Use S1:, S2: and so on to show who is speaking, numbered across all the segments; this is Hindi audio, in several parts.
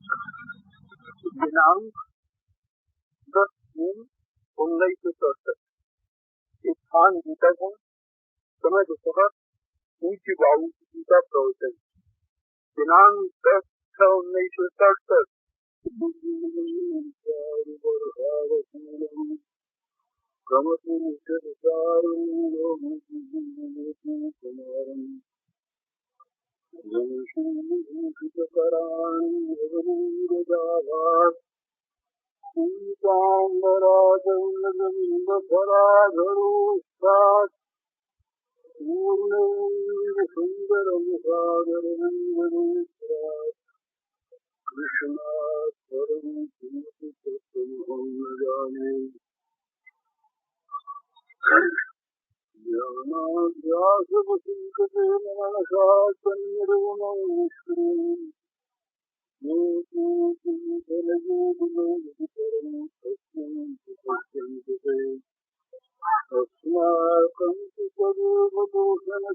S1: दिनांक 10/3/1967 स्थान गीता गुण, समय दोपहर, ऊंची बाबू गीता प्रवचन। दिनांक 10/6/1967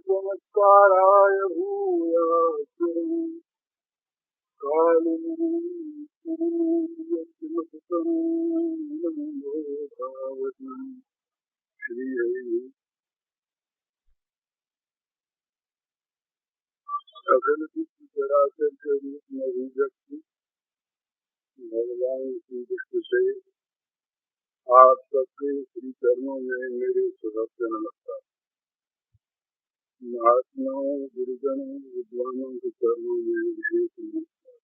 S1: चमत्काराय अखिल चराचर के रूप में अभिव्यक्ति भगवान की दृष्टि से आप सबके श्री चरणों में मेरे सुभद्र नमस्कार। महात्माओं, गुरुजनों, विद्वानों के चरणों में विशेष नमस्कार।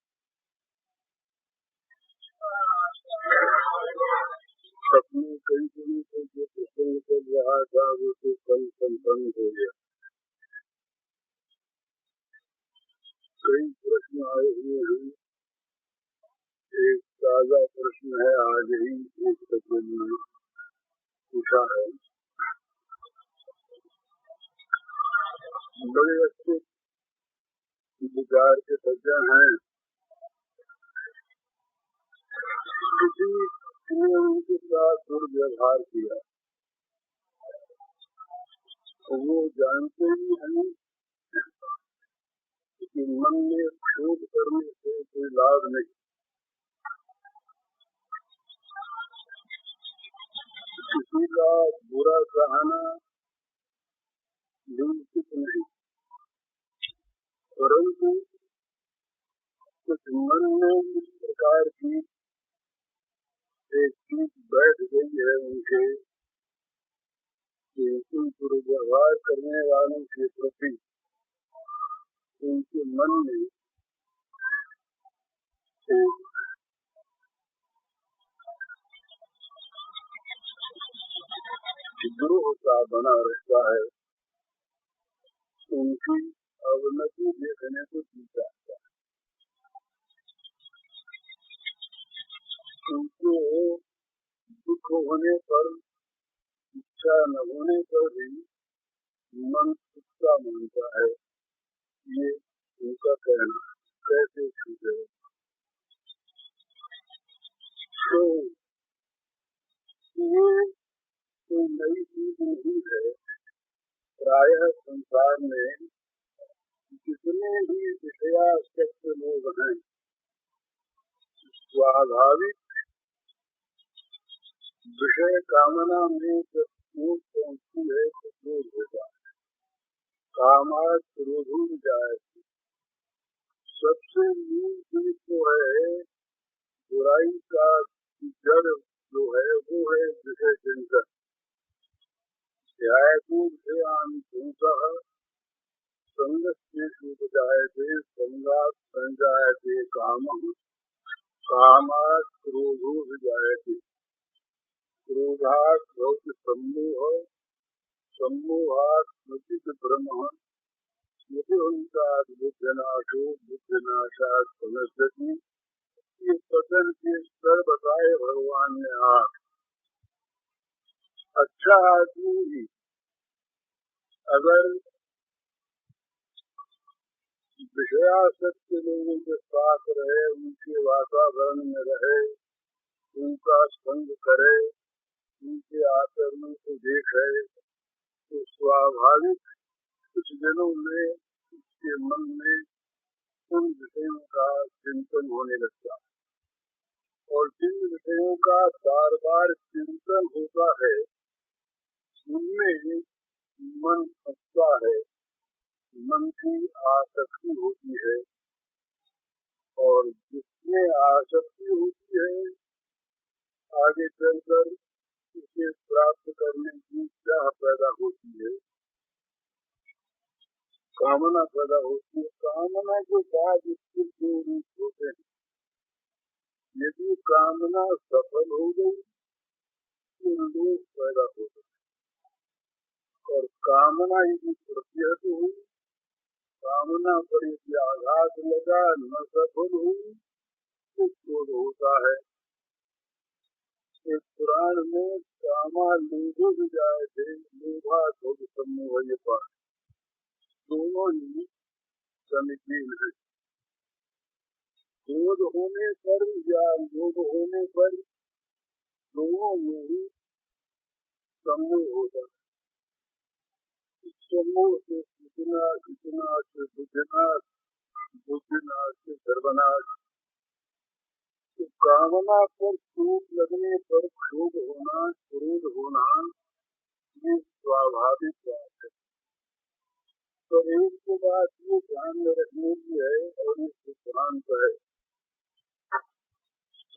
S1: अपने कई दिनों से जो प्रसंग चल रहा था वो तो कल संपन्न हो गया। कई प्रश्न आए हुए हैं। एक ताजा प्रश्न है, आज ही एक सज्जन ने पूछा है। बड़े अच्छे विचार के सज्जन हैं। किसी ने उनके साथ दुर्व्यवहार किया, वो जानते ही हैं कि मन में क्षोभ करने से कोई लाभ नहीं। किसी का बुरा कहना उचित नहीं, परंतु कुछ मन में इस प्रकार की एक चीज बैठ गई है उनके कि दुर्व्यवहार करने वालों के प्रति उनके मन में एक द्रोह सा बना रहता है। उनकी अवनति देखने को जीता है। उनको दुख होने पर, इच्छा न होने पर भी मन उसका मानता है। ये उनका कहना कैसे छूटे। तो ये कोई नई चीज नहीं है। प्रायः संसार में जितने भी विषयासक्त लोग हैं, स्वाभाविक विषय कामना में जब चोट पहुँचती है तो क्रोध होता है। कामात् क्रोधो जायते। सबसे मूल चीज तो है बुराई का जड़ जो है वो है विषय चिंतन। ध्यायतो विषयान् पुंसः संगस्तेषु जायते, संगात् संजायते कामः, कामात् क्रोधो जायते, क्रोधात् भवति सम्मोहः, सम्मोहात् स्मृतिः भ्रमः, स्मृतिभ्रंशात् बुद्धिनाशो, बुद्धिनाशात् प्रणश्यति। ये पतन के स्तर बताए भगवान ने। आप अच्छा आदमी भी अगर विषयासक्त लोगों के साथ रहे, उनके वातावरण में रहे, उनका संग करे, उनके आचरण को देखे, तो स्वाभाविक कुछ दिनों में उसके मन में उन विषयों का चिंतन होने लगता है। और जिन विषयों का बार बार चिंतन होता है उनमें मन फंसता है, मन की आसक्ति होती है, और जिसमें आसक्ति होती है आगे चलकर उसे प्राप्त करने की चाह पैदा होती है, कामना पैदा होती है। कामना के बाद इसके दो रूप होते हैं। यदि कामना सफल हो गई तो लोभ पैदा हो गई, और कामना यदि प्रत्यहत हुई, कामना पर यदि आघात लगा, न सफल हुई तो क्रोध होता है। एक पुराण में कामा लोभो जाए थे, लोभा क्रोध सम्मोह पर दोनों ही समीचीन है। क्रोध होने पर या लोभ होने पर दोनों में ही सम्मोह होता है। सम्मोह से जितना जितना से बुद्धिनाश, बुद्धिनाश से सर्वनाश। तो कामना पर चोट लगने पर क्षोभ होना, क्रोध होना, ये स्वाभाविक बात है। तो एक तो बात ये ध्यान में रखने की है, और ये सिद्धांत है,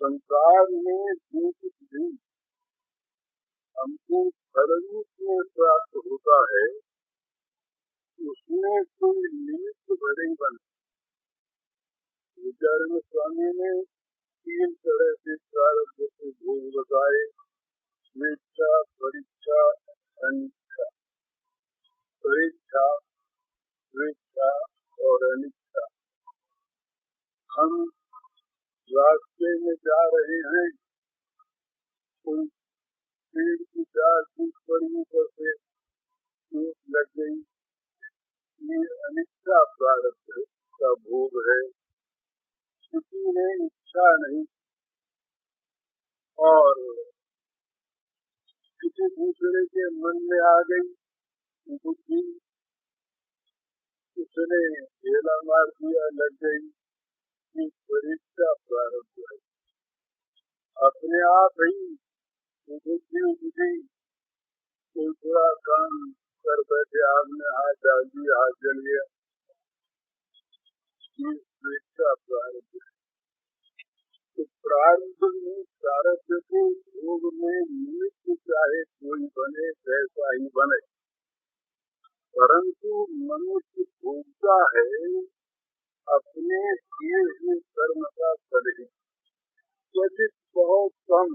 S1: संसार में जो कुछ भी हमको फल रूप में प्राप्त होता है उसमें कोई निमित्त भले ही बने। विचार स्वामी ने 3 तरह से प्रारब्ध से भोग बताए, स्वेच्छा, परीक्षा, अनिच्छा। परीक्षा, स्वेच्छा और अनिच्छा। हम रास्ते में जा रहे हैं, कोई पेड़ की डाल टूट पड़ी, ऊपर से चोट लग गई, ये अनिच्छा प्रारब्ध का भोग है। किसी ने इच्छा नहीं, और किसी दूसरे के मन में आ गई बुद्धि, उसने ढेला मार दिया, लग गई, ये परीक्षा प्रारब्ध है। अपने आप ही बुद्धि उपजी, कोई बुरा काम कर बैठे, आपने हाथ डाल दिया, हाथ जल गया, ये स्वेच्छा प्रारब्ध है। तो प्रारब्ध में प्रारब्ध के भोग में निमित्त चाहे कोई बने, कैसा ही बने, परंतु मनुष्य भोगता है अपने किए हुए कर्म का फल ही। क्वचित बहुत कम,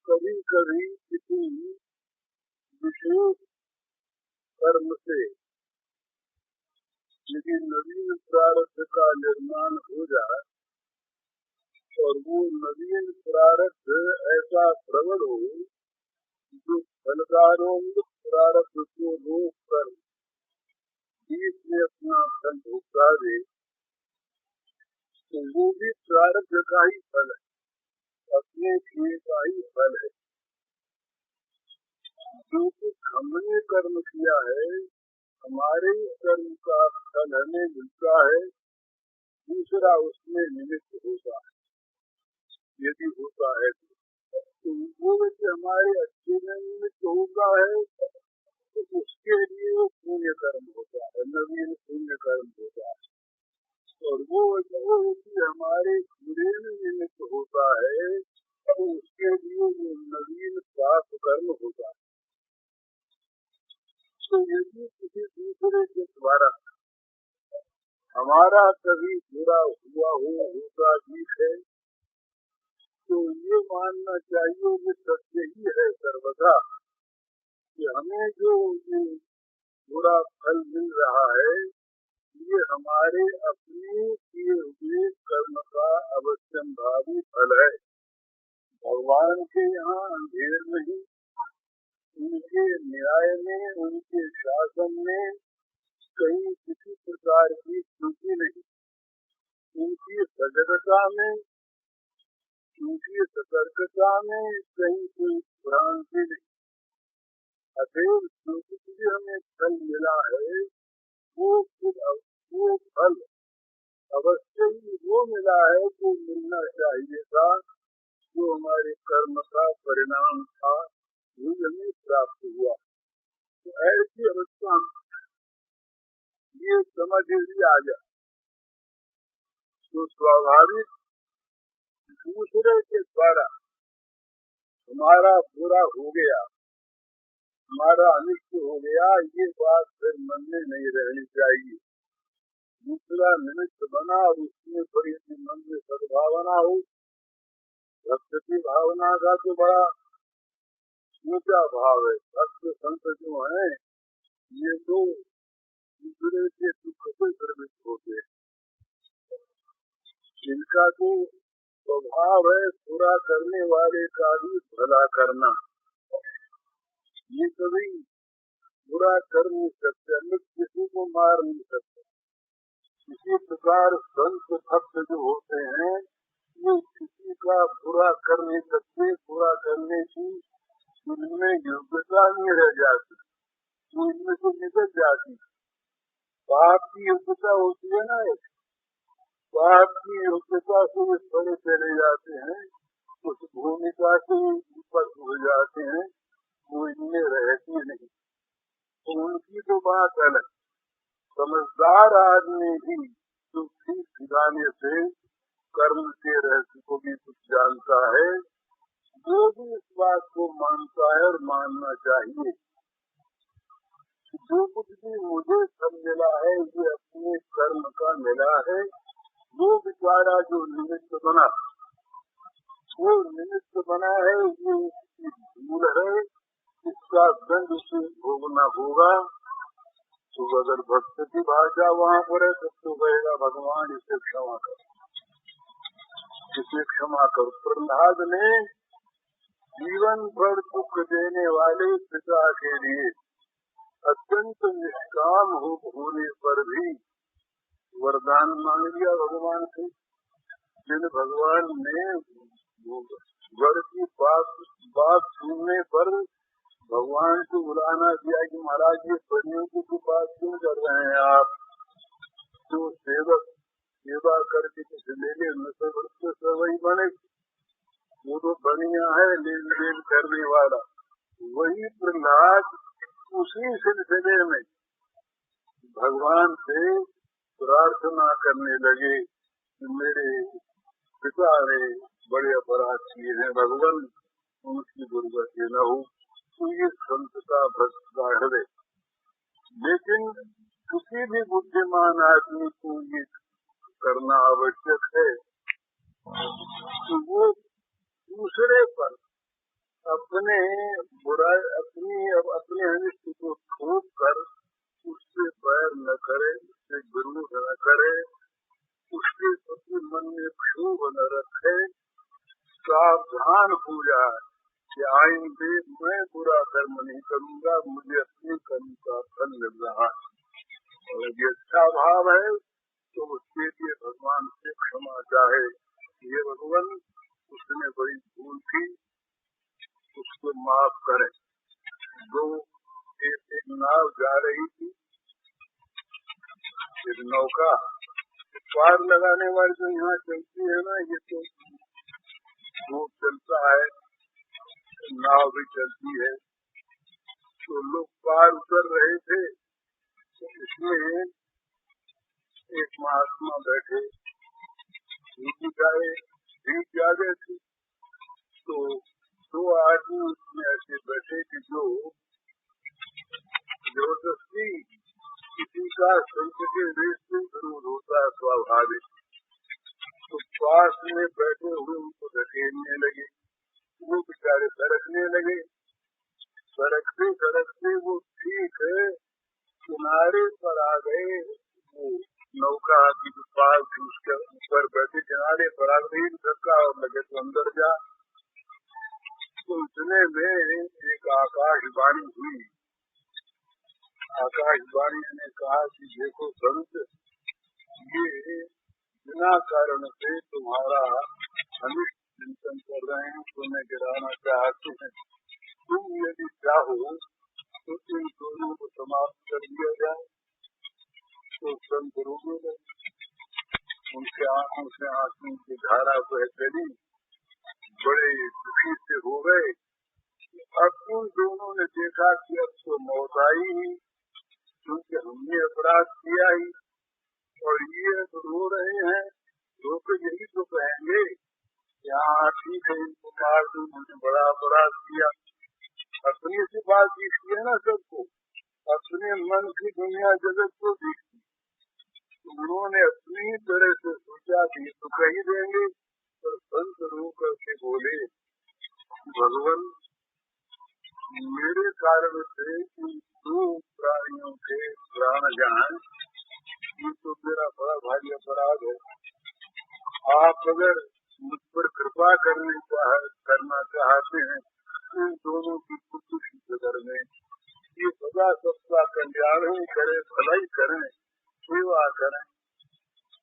S1: कभी कभी किसी विशेष कर्म से यदि नवीन प्रारब्ध का निर्माण हो जाए, और वो नवीन प्रारब्ध ऐसा प्रबल हो जो फलदारों प्रारब्ध को रोक कर बीच में अपना फल भुगता दे, तो वो भी प्रारब्ध का ही फल है, अपने किए का ही फल है। जो कुछ हमने कर्म किया है, हमारे कर्म का फल हमें मिलता है, दूसरा उसमें निमित्त होता है। यदि होता है तो वो यदि हमारे अच्छे में निमित्त होता है तो उसके लिए वो पुण्य कर्म होता है, नवीन पुण्य कर्म होता है। और वो यदि हमारे बुरे में निमित्त होता है तो उसके लिए वो नवीन पाप कर्म होता है। तो यदि किसी दूसरे के द्वारा हमारा कभी बुरा हुआ होता भी है तो ये मानना चाहिए कि सत्य ही है सर्वथा, कि हमें जो ये बुरा फल मिल रहा है ये हमारे अपने किए हुए कर्म का अवश्यंभावी फल है। भगवान के यहाँ अंधेर नहीं, उनके न्याय में, उनके शासन में कहीं किसी प्रकार की त्रुटि नहीं, उनकी सजगता में, उनकी सतर्कता में कहीं कोई भ्रांति नहीं। अतएव जो कुछ भी हमें फल मिला है वो फल अवश्य ही वो मिला है जो मिलना चाहिए था, जो हमारे कर्म का परिणाम था वो हमें प्राप्त हुआ। तो ऐसी अवस्था ये समझ ही आ जाए तो स्वाभाविक दूसरे के द्वारा हमारा बुरा हो गया, हमारा अनिष्ट हो गया, ये बात फिर मन में नहीं रहनी चाहिए। दूसरा निमित्त बना और उसमें बड़ी मन में सद्भावना हो, भक्ति भावना का तो बड़ा ऊंचा भाव है। भक्त संत जो है ये तो दूसरे के दुख से प्रवृत्त होते हैं, इनका तो स्वभाव है बुरा करने वाले का भी भला करना। ये कभी बुरा कर नहीं सकते, अन्य किसी को मार नहीं सकते। इसी प्रकार संत भक्त जो होते हैं ये किसी का बुरा कर नहीं सकते, बुरा करने की इनमें योग्यता नहीं रह जाती, वो इनमें से निकल जाती। पाप की योग्यता होती है ना, पाप की योग्यता से वे बड़े चले जाते हैं, उस भूमिका से ऊपर हो जाते हैं, वो इनमें रहती नहीं। तो उनकी तो बात अलग। समझदार आदमी भी जो ठीक ठिकाने से कर्म के रहस्य को भी कुछ जानता है, वो भी इस बात को मानता है और मानना चाहिए। जो कुछ भी मुझे सब मिला है ये अपने कर्म का मिला है। वो बेचारा जो निमित्त बना, वो निमित्त बना है, ये भूल है, इसका दंड उसे भोगना होगा। तो अगर भक्त की भाषा वहाँ पर है तब तो कहेगा भगवान इसे क्षमा कर, इसे क्षमा कर। प्रहलाद ने जीवन भर दुख देने वाले पिता के लिए अत्यंत निष्काम होने पर भी वरदान मांग लिया भगवान से। जिन भगवान ने वर की बात सुनने पर भगवान को बुलाना दिया कि महाराज ये परियों की बात क्यों कर रहे हैं आप, जो सेवक सेवा करके कुछ ले ले तो वही बने, वो तो बनिया है लेन देन करने वाला। वही प्रहलाद उसी सिलसिले में भगवान से प्रार्थना करने लगे कि मेरे पिता ने बड़े अपराध किए हैं, भगवान उनकी दुर्गति न हो। तो ये संत का भक्त का हृदय। लेकिन किसी भी बुद्धिमान आदमी को ये करना आवश्यक है कि वो दूसरे पर अपने बुराई अपने अनिष्ट को थोप कर उससे बैर न करे, उससे विरोध न करे, उसके प्रति मन में क्षोभ न रखे, सावधान हो जाए कि आइंदे मैं बुरा कर्म नहीं करूंगा, मुझे अपने कर्म का फल मिल रहा है। और यदि अच्छा भाव है तो उसके लिए भगवान से क्षमा चाहे, ये भगवान उसने बड़ी भूल थी, उसको माफ करे। दो एक नाव जा रही थी, एक नौका पार लगाने वाली जो यहाँ चलती है ना, ये तो वो चलता है, नाव भी चलती है। तो लोग पार उतर रहे थे, तो इसमें एक महात्मा बैठे, उनकी गाय भीग जा गए थे। तो दो आदमी उसमें ऐसे बैठे कि जो जबरदस्ती किसी का संत के वेश से विरोध होता है स्वाभाविक, तो पास में बैठे हुए उनको धकेलने लगे। वो बेचारे सरकने लगे, सरकते वो ठीक है किनारे पर आ गए। वो नौका की जो पाल थी उसके ऊपर बैठे किनारे पर आ गई, धक्का और लगे तो अंदर जा। तो इतने में एक आकाशवाणी हुई। आकाशवाणी ने कहा कि देखो संत, ये बिना कारण से तुम्हारा अनिष्ट चिंतन कर रहे हैं, तुम्हें गिराना चाहते हैं। तुम यदि चाहो तो इन दोनों को समाप्त कर दिया जाए। तो संत रोने लगे, उनके आंखों से आंसू की धारा बह चली। बड़े दुखी से हो गए। अब उन दोनों ने देखा कि अब तो मौत आई ही, क्योंकि हमने अपराध किया ही, और ये रो रहे हैं, रो के यही तो कहेंगे यहाँ ठीक है, इनको मार दो, उन्होंने बड़ा अपराध किया। अपनी सी बात दिखती है ना सबको, अपने मन की दुनिया जगत को दिखती। उन्होंने अपनी तरह से सोचा कि तो कही देंगे, पर संत रो करके बोले, भगवान मेरे कारण से इन दो प्राणियों के प्राण जाएं, ये तो मेरा बड़ा भारी अपराध है। आप अगर मुझ पर कृपा करना चाहते हैं, इन दोनों की कुछ कदर में ये सदा सबका कल्याण ही करे, भलाई करें, सेवा करें।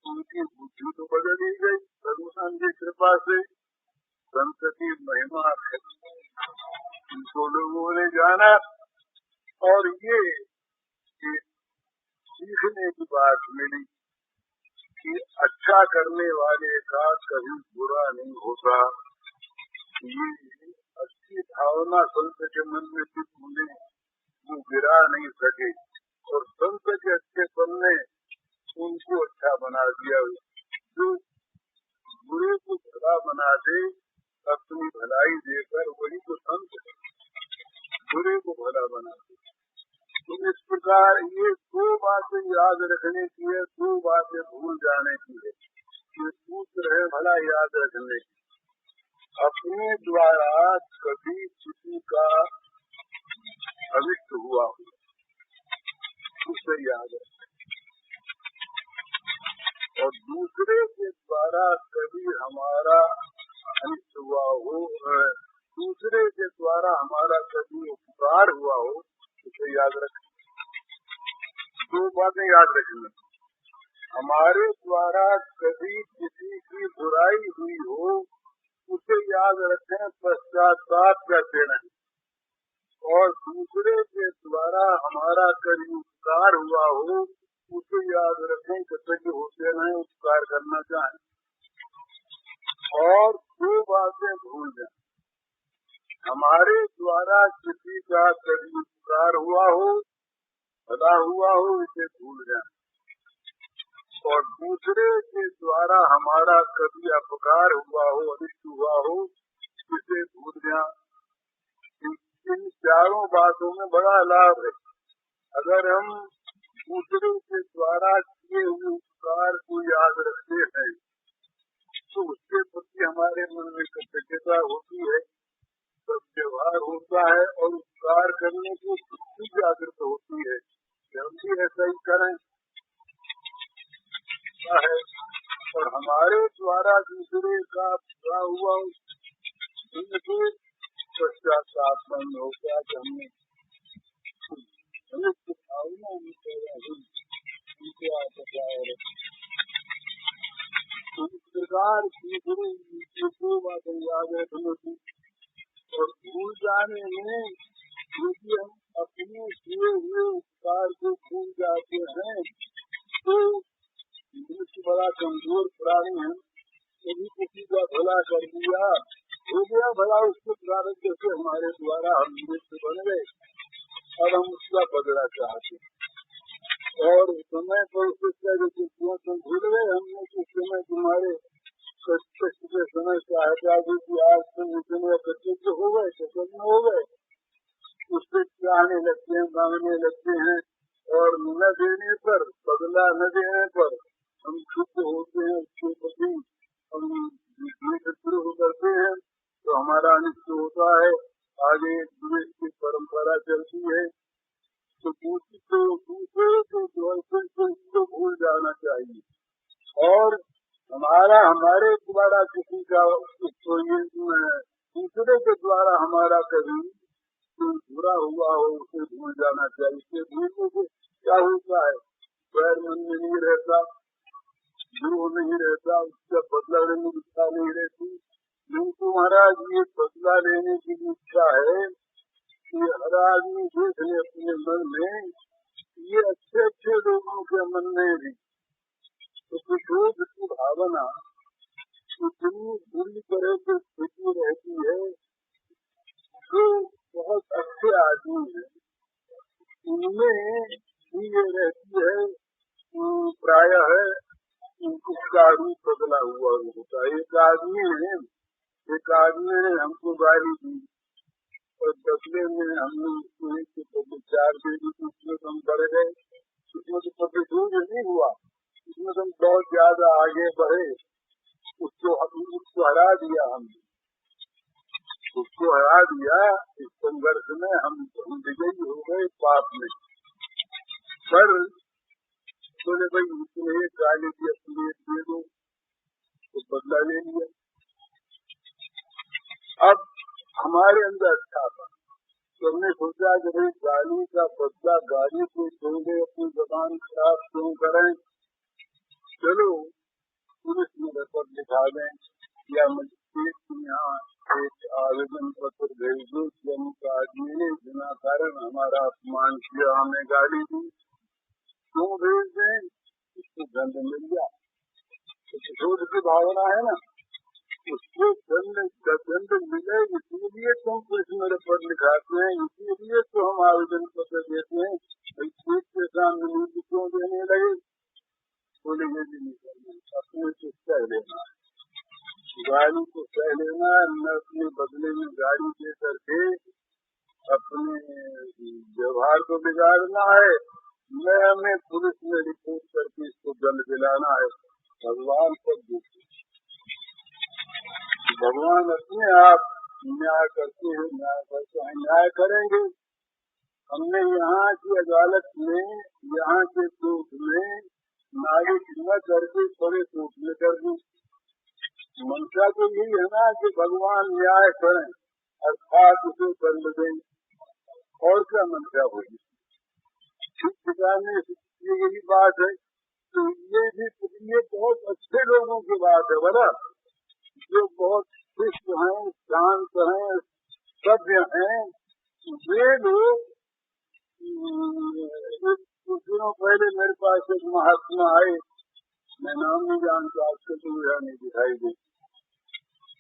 S1: उनकी बुद्धि तो बदल ही गई भगवान की कृपा से। संत की महिमा है, इनको लोगों ने जाना, और ये सीखने की बात मिली कि अच्छा करने वाले का कभी बुरा नहीं होता। ये अच्छी भावना संत के मन में सिर्फ उन्हें वो गिरा नहीं सके, और संत के अच्छे बनने उनको अच्छा बना दिया। जो बुरे को भला बना दे अपनी भलाई देकर, वही तो संत है, बुरे को भला बना दे। तो इस प्रकार ये दो बातें याद रखने की है, दो बातें भूल जाने की है। ये सूत्र है भला याद रखने की। अपने द्वारा कभी किसी का अनिष्ट हुआ हो, उसे याद रखें, और दूसरे के द्वारा कभी हमारा अनिष्ट हुआ हो, दूसरे के द्वारा हमारा कभी उपकार हुआ हो, उसे याद रखें। दो बातें याद रखनी, हमारे द्वारा कभी किसी की बुराई हुई हो, उसे याद रखें, पश्चाताप करते रहें, और दूसरे के द्वारा हमारा कभी उपकार हुआ हो, उसे याद रखें, कृतज्ञ होते रहें, उपकार करना चाहें। और दो बातें भूल जाएं, हमारे द्वारा किसी का कभी उपकार हुआ हो, भला हुआ हो, इसे भूल जाएं, और दूसरे के द्वारा हमारा कभी अपकार हुआ हो, अनिष्ट हुआ हो, इसे भूल जाएं। इन चारों बातों में बड़ा लाभ है। अगर हम दूसरे के द्वारा किए हुए उपकार को याद रखते हैं, तो उसके प्रति हमारे मन में कृतज्ञता होती है, व्यवहार होता है, और उपकार करने की वृत्ति जागृत होती है। हम भी ऐसा ही करें है, और हमारे द्वारा दूसरे का बुरा हुआ उनके पश्चाताप नहीं होता कि हमने भावना उनके आप इस प्रकार दूसरे बातें याद रखने की, और भूल जाने में यदि हम अपने किए हुए उपकार को भूल जाते हैं, तो मनुष्य बड़ा कमजोर प्राणी है। कभी किसी का भला कर दिया, हो गया भला, उसके प्रारब्ध से हमारे द्वारा हम मनुष्य बन गए, अब हम उसका बदला चाहते, और समय पर उससे भूल गए हमने कि समय तुम्हारे कष्ट के समय सहायता दी कि आज तुम इतने कृतज्ञ हो गए, कृतज्ञ हो गए, उससे चाहने लगते हैं, मांगने लगते हैं, और न देने पर, बदला न देने पर हम शुद्ध होते हैं, उसके प्रति हम शत्रु करते हैं, तो हमारा अनिष्ट होता है। आगे द्वेष की परंपरा चलती है, तो दूसरे के द्वार से इसको भूल जाना चाहिए, और हमारे द्वारा किसी का दूसरे के द्वारा हमारा कभी बुरा हुआ हो, उसे भूल जाना चाहिए। इससे भूलने से क्या होता है, पैर मन में नहीं रहता, जो नहीं रहता, उसका बदला लेने की इच्छा नहीं रहती। किंतु महाराज ये बदला लेने की इच्छा है कि हर आदमी देख ले अपने मन में, ये अच्छे अच्छे लोगों के मन में भी तो विरोध की भावना इतनी पूरी तरह से स्थिति रहती है। जो बहुत अच्छे आदमी है उनमें भी ये रहती है, प्रायः उसका रूप बदला हुआ होता है। एक आदमी ने हमको गाली दी और बदले में हमने उसको एक विचार दे दी, उसमें हम बढ़ गए, उसमें तो प्रतिशोध नहीं हुआ, उसमें हम बहुत ज्यादा आगे बढ़े, उसको हरा दिया, हमने उसको हरा दिया। इस संघर्ष में हम विजयी हो गए पाप में। पर बोले भाई उसने एक गाली की अपनी दे दो, तो बदला ले लिया। अब हमारे अंदर अच्छा था तो हमने सोचा कि भाई गाली का बदला गाली को छोड़े, अपनी जबान खराब क्यों करें, चलो पुलिस में रिपोर्ट लिखा दें या मजिस्ट्रेट के यहाँ एक आवेदन पत्र भेज दो कि अमुक आदमी ने बिना कारण हमारा अपमान किया, हमें गाली दी, क्यों भेज दें, उसको दंड मिल गया। प्रतिशोध की भावना है ना, उसको दंड मिले, इसीलिए तुम पुलिस में रिपोर्ट लिखाते हैं, इसीलिए तो हम आवेदन पत्र देते हैं। पुलिस के सामने नीति क्यों देने लगे, बोले ये भी नहीं करना, अपने को सह लेना है, गाड़ी को सह लेना, न अपने बदले में गाड़ी दे करके अपने व्यवहार को बिगाड़ना है, न हमें पुलिस में रिपोर्ट करके इसको दंड दिलाना है। भगवान सब देखते, भगवान अपने आप न्याय करते हैं, न्याय करेंगे। हमने यहाँ की अदालत में, यहाँ के कोर्ट में नालिश न करके बड़े कोर्ट में कर दी। मंशा तो यही है ना कि भगवान न्याय करें, अर्थात उसे दंड दें, और क्या मंशा होगी। ठीक ठिकाने यही बात है। तो ये बहुत अच्छे लोगों की बात है बड़ा, जो बहुत शिष्ट हैं, शांत हैं, सभ्य हैं, वे लोग। कुछ दिनों पहले मेरे पास एक महात्मा आए, मैं नाम नहीं जानता, आपको तो यह नहीं दिखाई दे।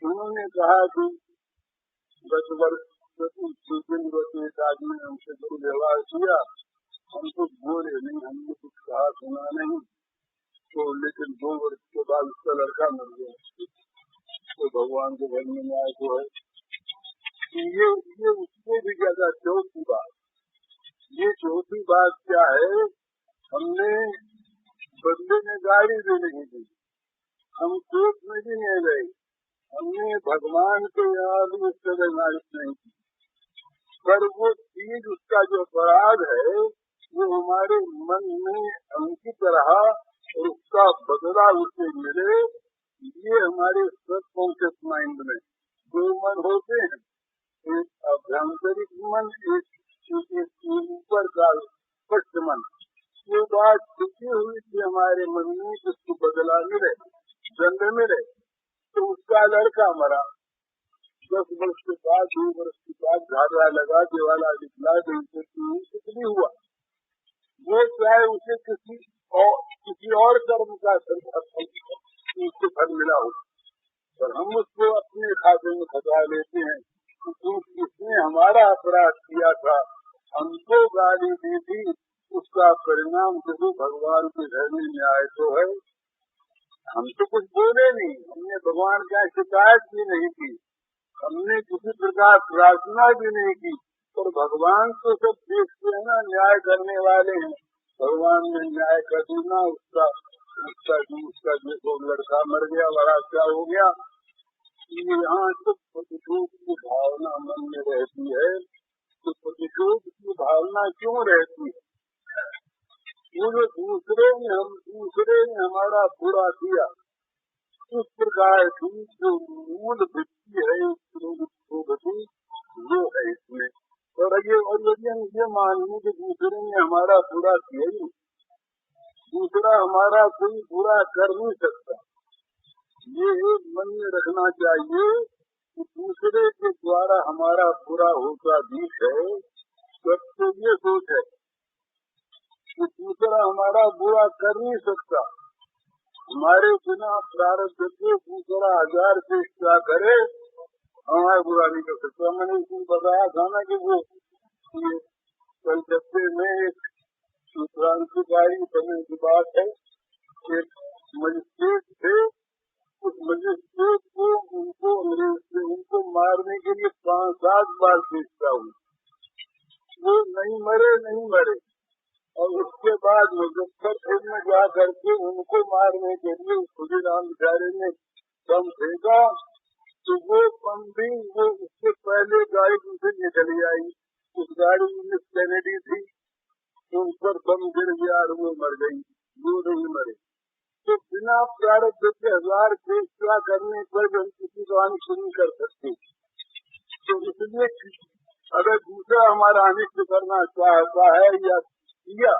S1: उन्होंने कहा कि गत वर्ष एक आदमी ने हमसे दुर्व्यवहार किया, हम कुछ बोले नहीं, हमने कुछ कहा सुना नहीं, तो लेकिन 2 वर्ष के बाद उसका लड़का मर गया। तो भगवान के घर में न्याय को है। ये उससे भी ज्यादा चौथी बात, ये चौथी बात क्या है, हमने बदले में गाड़ी भी नहीं दी, हम कोर्ट में भी नहीं गए, हमने भगवान के यहाँ भी उस तरह नालिश नहीं की, पर वो चीज, उसका जो अपराध है वो हमारे मन में अंकित रहा और उसका बदला उसे मिले। ये हमारे सबकॉन्शियस माइंड में 2 मन होते हैं, एक आभ्यंतरिक मन, एक ऊपर का स्पष्ट मन। ये बात छुपी हुई थी हमारे मन में, जिसको बदला मिले, दंड मिले। तो उसका लड़का मरा, 10 वर्ष के बाद, 2 वर्ष के बाद घाटा लगा, दिवाला निकला, कुछ नहीं हुआ। वो चाहे उसे किसी और कर्म का उसको फल मिला हो, पर हम उसको अपने खाते में खसा लेते हैं। उसने हमारा अपराध किया था, हमको गाली दी थी, उसका परिणाम जरूर भगवान के घर में न्याय तो है। हम तो कुछ बोले नहीं, हमने भगवान का शिकायत भी नहीं की, हमने किसी प्रकार प्रार्थना भी नहीं की, पर भगवान तो सब देखते हैं ना, न्याय करने वाले हैं। भगवान ने न्याय कर देना, उसका जो लड़का मर गया, बड़ा क्या हो गया। यहाँ तो प्रतिशोध की भावना मन में रहती है। तो प्रतिशोध की भावना क्यों रहती है, वो जो दूसरे ने हमारा बुरा किया, इस प्रकार की जो मूल वृत्ति है, वो है इसमें। और यदि हम ये मान लें कि दूसरे ने हमारा बुरा किया, दूसरा हमारा कोई बुरा कर नहीं सकता, ये मन में रखना चाहिए कि दूसरे के द्वारा हमारा बुरा होता भी है। सबसे ये सोच है कि दूसरा हमारा बुरा कर नहीं सकता, हमारे बिना प्रारब्ध के दूसरा 1000 चेष्टा करे हमारे बुरा नहीं कर सकता। मैंने इसमें बताया था ना कि वो कलकत्ते में एक क्रांतिकारी समय की बात है। एक मजिस्ट्रेट थे, उस मजिस्ट्रेट को उनको अंग्रेज से उनको मारने के लिए 5-7 बार चेष्टा हुई, वो नहीं मरे। और उसके बाद मुजफ्फरपुर में जा करके उनको मारने के लिए खुदीराम बेचारे ने बम फेंका, तो वो बम भी वो उससे पहले गाड़ी दूसरी निकली आई, उस गाड़ी में कैनेडी थी, तो उन पर बम गिर गया और वो मर गई, वो नहीं मरे। तो बिना प्रारब्ध के 1000 चेष्टा करने पर हम किसी को अनिष्ट नहीं कर सकते। तो इसलिए अगर दूसरा हमारा अनिष्ट करना चाहता है या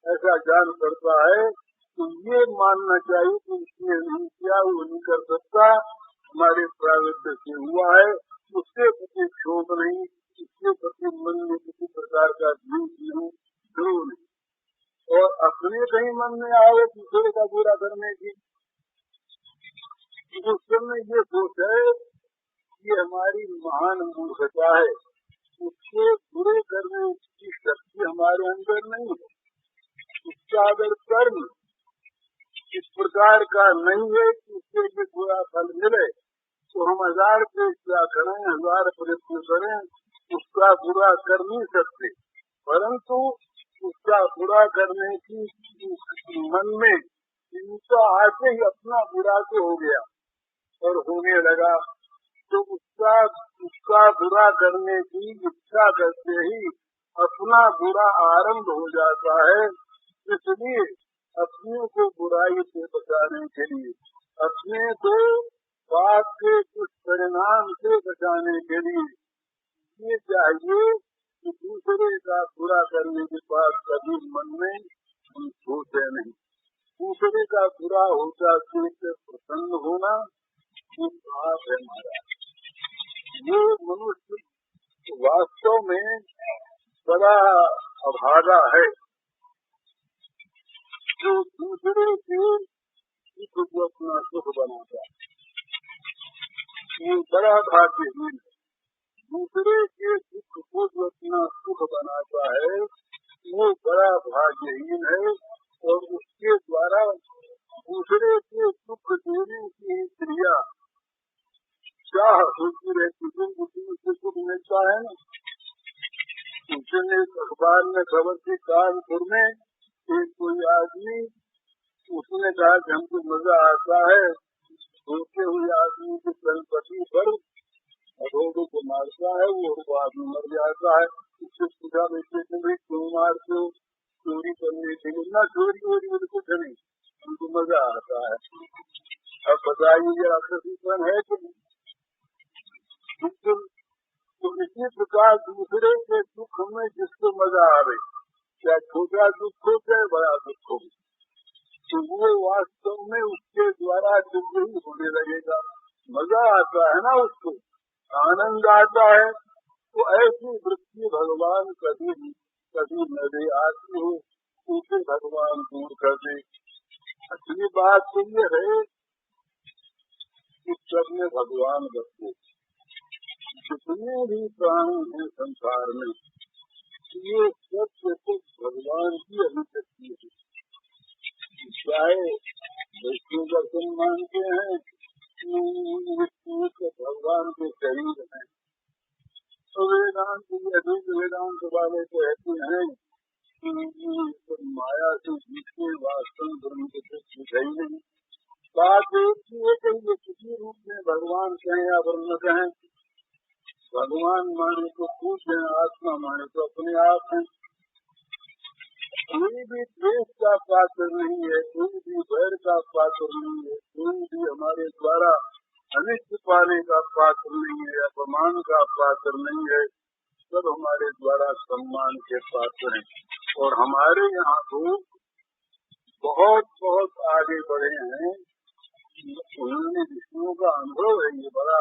S1: ऐसा जान करता है तो ये मानना चाहिए कि इसने नहीं किया, वो नहीं कर सकता, हमारे प्रारब्ध से हुआ है, उसके प्रति क्षोभ नहीं, उसके प्रति मन में किसी प्रकार का द्वेष नहीं, द्रोह नहीं। और अपने कहीं मन में आए दूसरे का बुरा करने की, उस समय ये सोच है ये हमारी महान मूर्खता है, उसके बुरे करने की शक्ति हमारे अंदर नहीं है। उसका अगर कर्म इस प्रकार का नहीं है कि उसके लिए बुरा फल मिले तो हम 1000 चेष्टा करें, 1000 प्रयत्न करें, उसका बुरा कर नहीं सकते। परंतु उसका बुरा करने की मन में इनका आते ही अपना बुरा तो हो गया और होने लगा, तो उसका बुरा करने की इच्छा करते ही अपना बुरा आरंभ हो जाता है। इसलिए अपने को बुराई से बचाने के लिए, अपने को पाप के कुछ परिणाम से बचाने के लिए ये चाहिए कि दूसरे का बुरा करने के बाद कभी मन में हम सोचे नहीं। दूसरे का बुरा होता सोच प्रसन्न होना ये पाप है हमारा। ये मनुष्य वास्तव में बड़ा अभागा है जो दूसरे के सुख को अपना सुख बनाता है, ये बड़ा भाग्यहीन है। दूसरे के सुख को जो अपना सुख बनाता है वो बड़ा भाग्यहीन है, और उसके द्वारा दूसरे के सुख देने की क्रिया चाह होती रहती है, उससे सुख मिलता है ना। उसने अखबार में खबर थी कानपुर में एक कोई आदमी, उसने कहा कि हमको मजा आता है सोते हुए आदमी के तलपति पर अधोड़ों को मारता है, वो आदमी मर जाता है। उससे पूछा बेटे भाई क्यों मारते हो? चोरी करने के लिए। ना चोरी वोरी कुछ नहीं, हमको मजा आता है। अब बताइए जरा प्रदूषण है कि बिल्कुल। तो इसी प्रकार दूसरे के दुख में जिसको मजा आवे, चाहे छोटा दुख हो चाहे बड़ा दुख हो, तो वो वास्तव में उसके द्वारा दुख ही होने लगेगा। मजा आता है ना, उसको आनंद आता है। तो ऐसी वृत्ति भगवान कभी न दे आती हो, उसे भगवान दूर कर दे। असली बात तो ये है कि सब में भगवान बसते। जितने भी प्राणी हैं संसार में ये सब भगवान की अभिव्यक्ति है। चाहे विष्णु दर्शन मानते हैं, भगवान के शरीर में। तो वेदांत वाले कहते हैं कि माया से जीतने वास्तव ब्रह्म के कुछ है ही नहीं। बात एक ही किसी रूप में भगवान कहें या ब्रह्म कहें, भगवान माने तो खुद है, आत्मा माने तो अपने आप है। कोई भी द्वेष का पात्र नहीं है, कोई भी वैर का पात्र नहीं है, कोई भी हमारे द्वारा अनिष्ट पाने का पात्र नहीं है, अपमान का पात्र नहीं है। सब हमारे द्वारा सम्मान के पात्र हैं। और हमारे यहाँ तो बहुत बहुत आगे बढ़े हैं। उन्होंने विष्णु का अनुभव है, ये बड़ा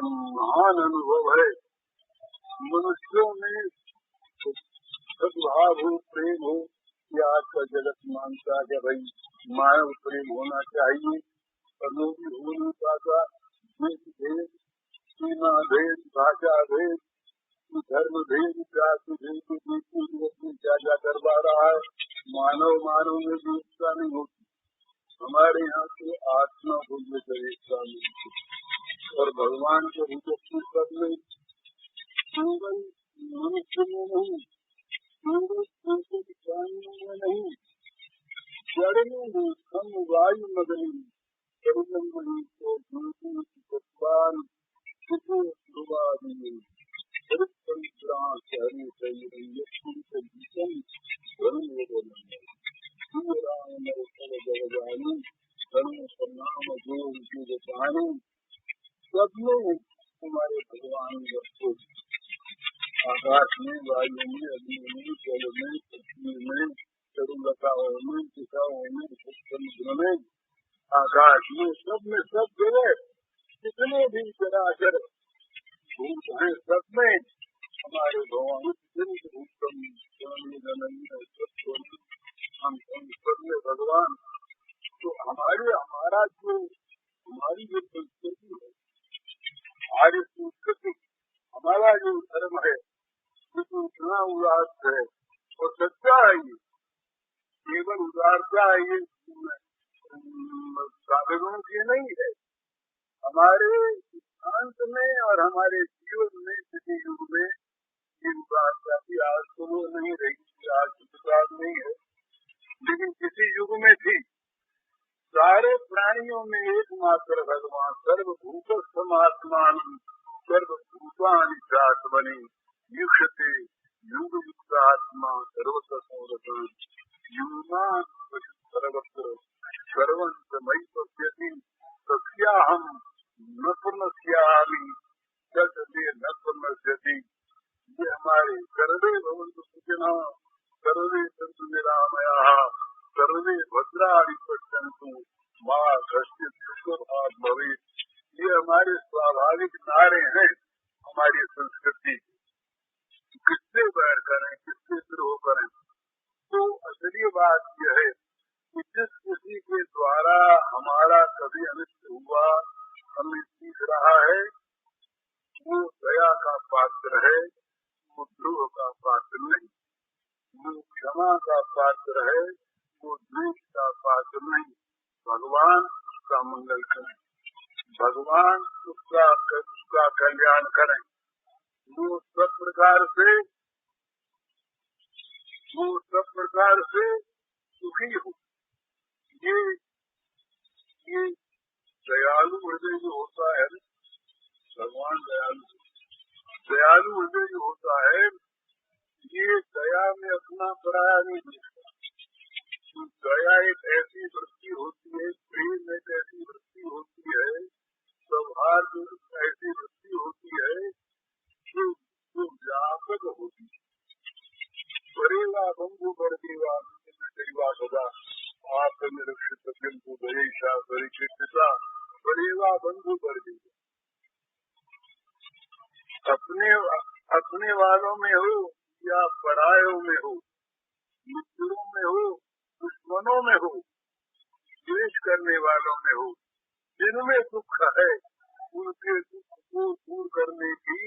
S1: महान अनुभव है। मनुष्यों में सद्भाव हो, प्रेम हो, कि आज का जगत मानता है कि भाई मानव प्रेम होना चाहिए, पर वो भी हो नहीं पाता। भेद, सीमा भेद, भाषा भेद, धर्म भेद, जाति भेद, क्या क्या करवा रहा है। मानव में भी एकता नहीं होती। हमारे यहाँ से आत्मा भूल कर एकता नहीं होती। और भगवान के विजय करने केवल मनुष्य में नहीं, केवल प्राणियों में नहीं, जड़ में भी हम वायु मदनी करुणमणि को भगवान किसी ध्रुवादी सब में हमारे भगवान को आकाश में, वायु में, अग्नि में, जल में, पृथ्वी में, तरुलताओं में, दिशाओं में, समुद्र में, आकाश में, सब जगह जितने भी चराचर भूत हैं, सब में हमारे भगवान हम सब में भगवान। तो हमारा जो हमारी जो संस्कृति है, हमारी संस्कृति, हमारा जो धर्म है, जो इतना उदार है और सच्चा है, ये केवल उदारता है, ये साधनों की नहीं है। हमारे सिद्धांत में और हमारे जीवन में किसी युग में ये उदारता की आज तो वो नहीं रही, आज विकास नहीं है, लेकिन किसी युग में थी। सारे प्राणियों में एकमात्र भगवान सर्वभूत समात्मान सर्वभूतानि चात्मनि युक्षते युग युक्त आत्मा सर्वत्र संरक्षण युगान सर्वत्र सर्वंत मयि पश्यति तस्याहं न पुनस्यामि तदे न पुनश्यति। ये हमारे सर्वे भवन्तु सुखिनः सर्वे सन्तु निरामयाः सर्वे भद्राणि पश्यन्तु मा कश्चित् दुःखभाग् भवेत्। ये हमारे स्वाभाविक नारे हैं, हमारी संस्कृति। किससे बैर करें, किससे द्रोह करें? तो असली बात यह है कि जिस किसी के द्वारा हमारा कभी अनिष्ट हुआ, हमें सीख रहा है, वो दया का पात्र है, वो द्रोह का पात्र नहीं। वो क्षमा का पात्र है, वो द्वेष का पात्र नहीं। भगवान उसका मंगल करें, भगवान उसका कल्याण करें। वो सब प्रकार से सुखी हो। ये दयालु हृदय जो होता है, भगवान दयालु हृदय जो होता है, ये दया में अपना पराया नहीं दिखता। तो दया एक ऐसी वृत्ति होती है, प्रेम एक ऐसी वृत्ति होती है, सौहार्द ऐसी वृत्ति होती है जो व्यापक होती है। परेवा बंधु बरदेवा देवा सदा आप निरक्षित बिंदु दयेशा परिचिता परेवा बंधु बरदेवा। अपने वालों में हो या परायों में हो, मित्रों में हो, दुश्मनों में हो, द्वेष करने वालों में हो, जिनमें दुख है उनके दुख को दूर करने की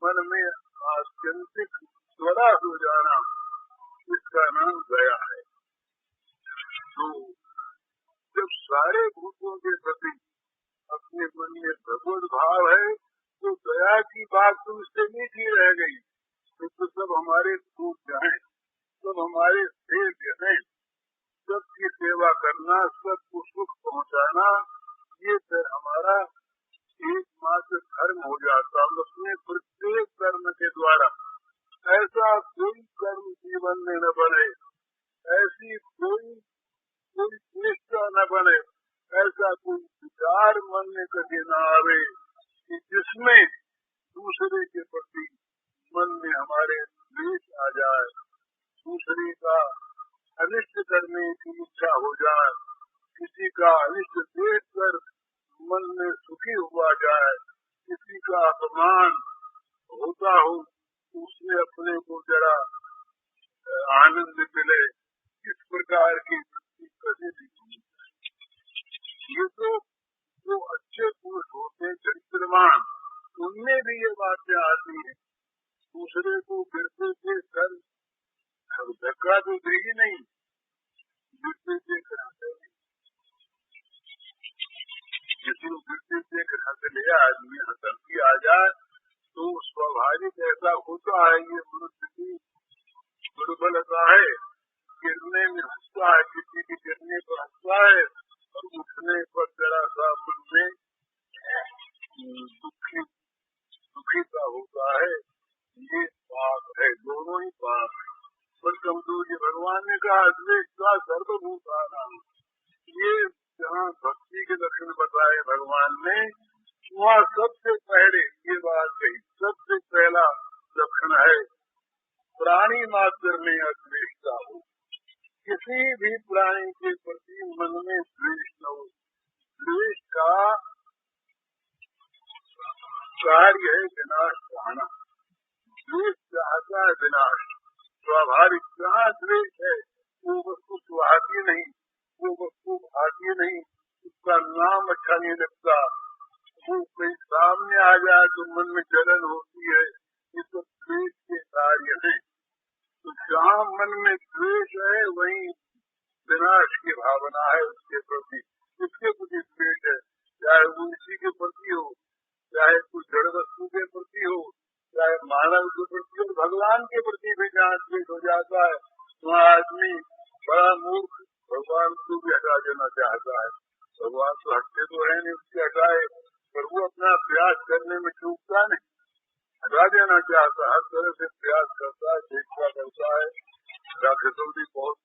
S1: मन में आत्यंतिक स्वरा हो जाना, इसका नाम दया है। तो जब सारे भूतों के प्रति अपने मन में भगवत भाव है, तो दया की बात तो उससे मीठी रह गई। तो सब हमारे दूर जाए, सब हमारे सेव्य हैं, सबकी सेवा करना, सबको सुख पहुँचाना, ये फिर हमारा एकमात्र धर्म हो जाता। हम अपने प्रत्येक कर्म के द्वारा ऐसा कोई कर्म जीवन में न बने, ऐसी कोई निष्ठा न बने, ऐसा कोई विचार मन में कभी न आवे कि जिसमें दूसरे के प्रति मन में हमारे द्वेष आ जाए, दूसरे का अनिष्ट करने की इच्छा हो जाए, किसी का अनिष्ट देख कर मन में सुखी हुआ जाए, किसी का अपमान होता हो, उसमें अपने को जरा आनंद मिले, इस प्रकार की वृत्ति कभी नहीं। ये तो जो अच्छे पुरुष होते चरित्रवान, उनमें भी ये बातें आती हैं। दूसरे को गिरते से कर धक्का तो दे ही नहीं, गिरते से कराते किसी को गिरते से कराते ले आदमी हंसी आ जाए तो स्वाभाविक ऐसा होता है। ये मनुष्य की दुर्बलता है, गिरने में हंसता है, किसी के गिरने पर हंसता है और उठने पर जरा सा मन में दुखीता होता है। ये पाप है, दोनों ही पाप है। पर कमजोरी भगवान ने कहा द्वेष का सर्वभूतानां, ये जहाँ भक्ति के लक्षण बताए भगवान ने, वहाँ सबसे पहले ये बात कही, सबसे पहला लक्षण है प्राणी मात्र में अद्वेषता हो। किसी भी प्राणी के प्रति मन में द्वेष न हो। द्वेष का कार्य है विनाश चाहना। द्वेष चाहता है विनाश। स्वाभाविक जहाँ द्वेष है वो वस्तु सुहाती नहीं, वो वस्तु भाती नहीं, उसका नाम अच्छा नहीं लगता। वो कहीं सामने आ जाए तो मन में जलन होती है। ये तो द्वेष के कार्य है। तो जहाँ मन में द्वेष है वहीं विनाश की भावना है उसके प्रति, उसके प्रति द्वेष है। चाहे वो इसी के प्रति हो, चाहे कोई जड़ वस्तु के प्रति हो, चाहे मानव के प्रति हो, भगवान के प्रति भी जहाँ द्वेष हो जाता है वहाँ आदमी बड़ा मूर्ख भगवान को भी हटा देना चाहता है। भगवान तो हटते तो है नहीं, उससे हटाए, पर वो अपना प्रयास करने में चूकता नहीं, हटा देना चाहता, हर तरह से प्रयास करता है, चेष्टा करता है। राक्षसों भी बहुत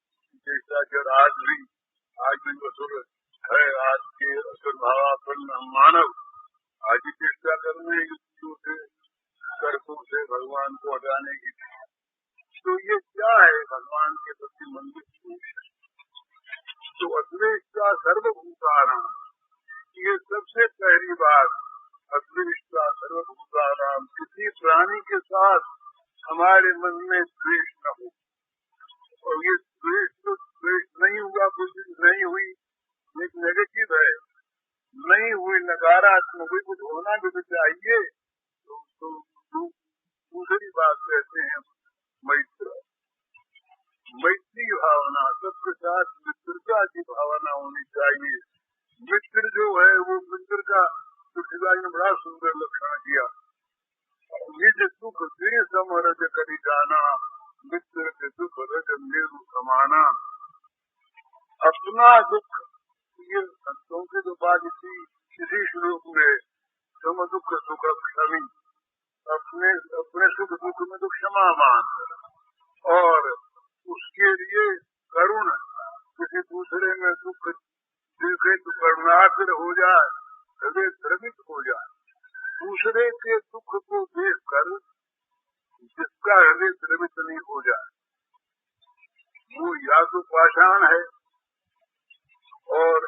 S1: चेष्टा कर, आज भी असुर है, आज के असुर भावापन्न मानव आज ही चेष्टा करने युक्तियों से, कर्कों से भगवान को हटाने की। तो ये क्या है भगवान के प्रति मंदिर? तो अद्वेष का सर्वभूतानां, ये सबसे पहली बात। अद्वेष का सर्वभूतानां, किसी प्राणी के साथ हमारे मन में द्वेष न हो। और ये द्वेष तो द्वेष नहीं हुआ, कुछ नहीं हुई, एक नेगेटिव है, नहीं हुई नकारात्मक हुई, कुछ होना भी चाहिए। तो दूसरी बात कहते हैं मैत्र, मैत्री भावना, सबके साथ मित्रता की भावना होनी चाहिए। मित्र जो है वो मित्र का तुलसीदास ने बड़ा सुंदर लक्षण किया, निज सुख दे समरज करी जाना, मित्र के दुख रज मेरु समाना। अपना दुख, ये संतों की जो बात इसी श्लोक में, सम दुख सुख क्षमी, अपने सुख दुख में तो क्षमा मान, और उसके लिए करुण, किसी दूसरे में दुख देखे तो करुणाग्र हो जाए, हृदय द्रवित हो जाए। दूसरे के दुख को देखकर जिसका हृदय द्रवित नहीं हो जाए वो या तो पाषाण है और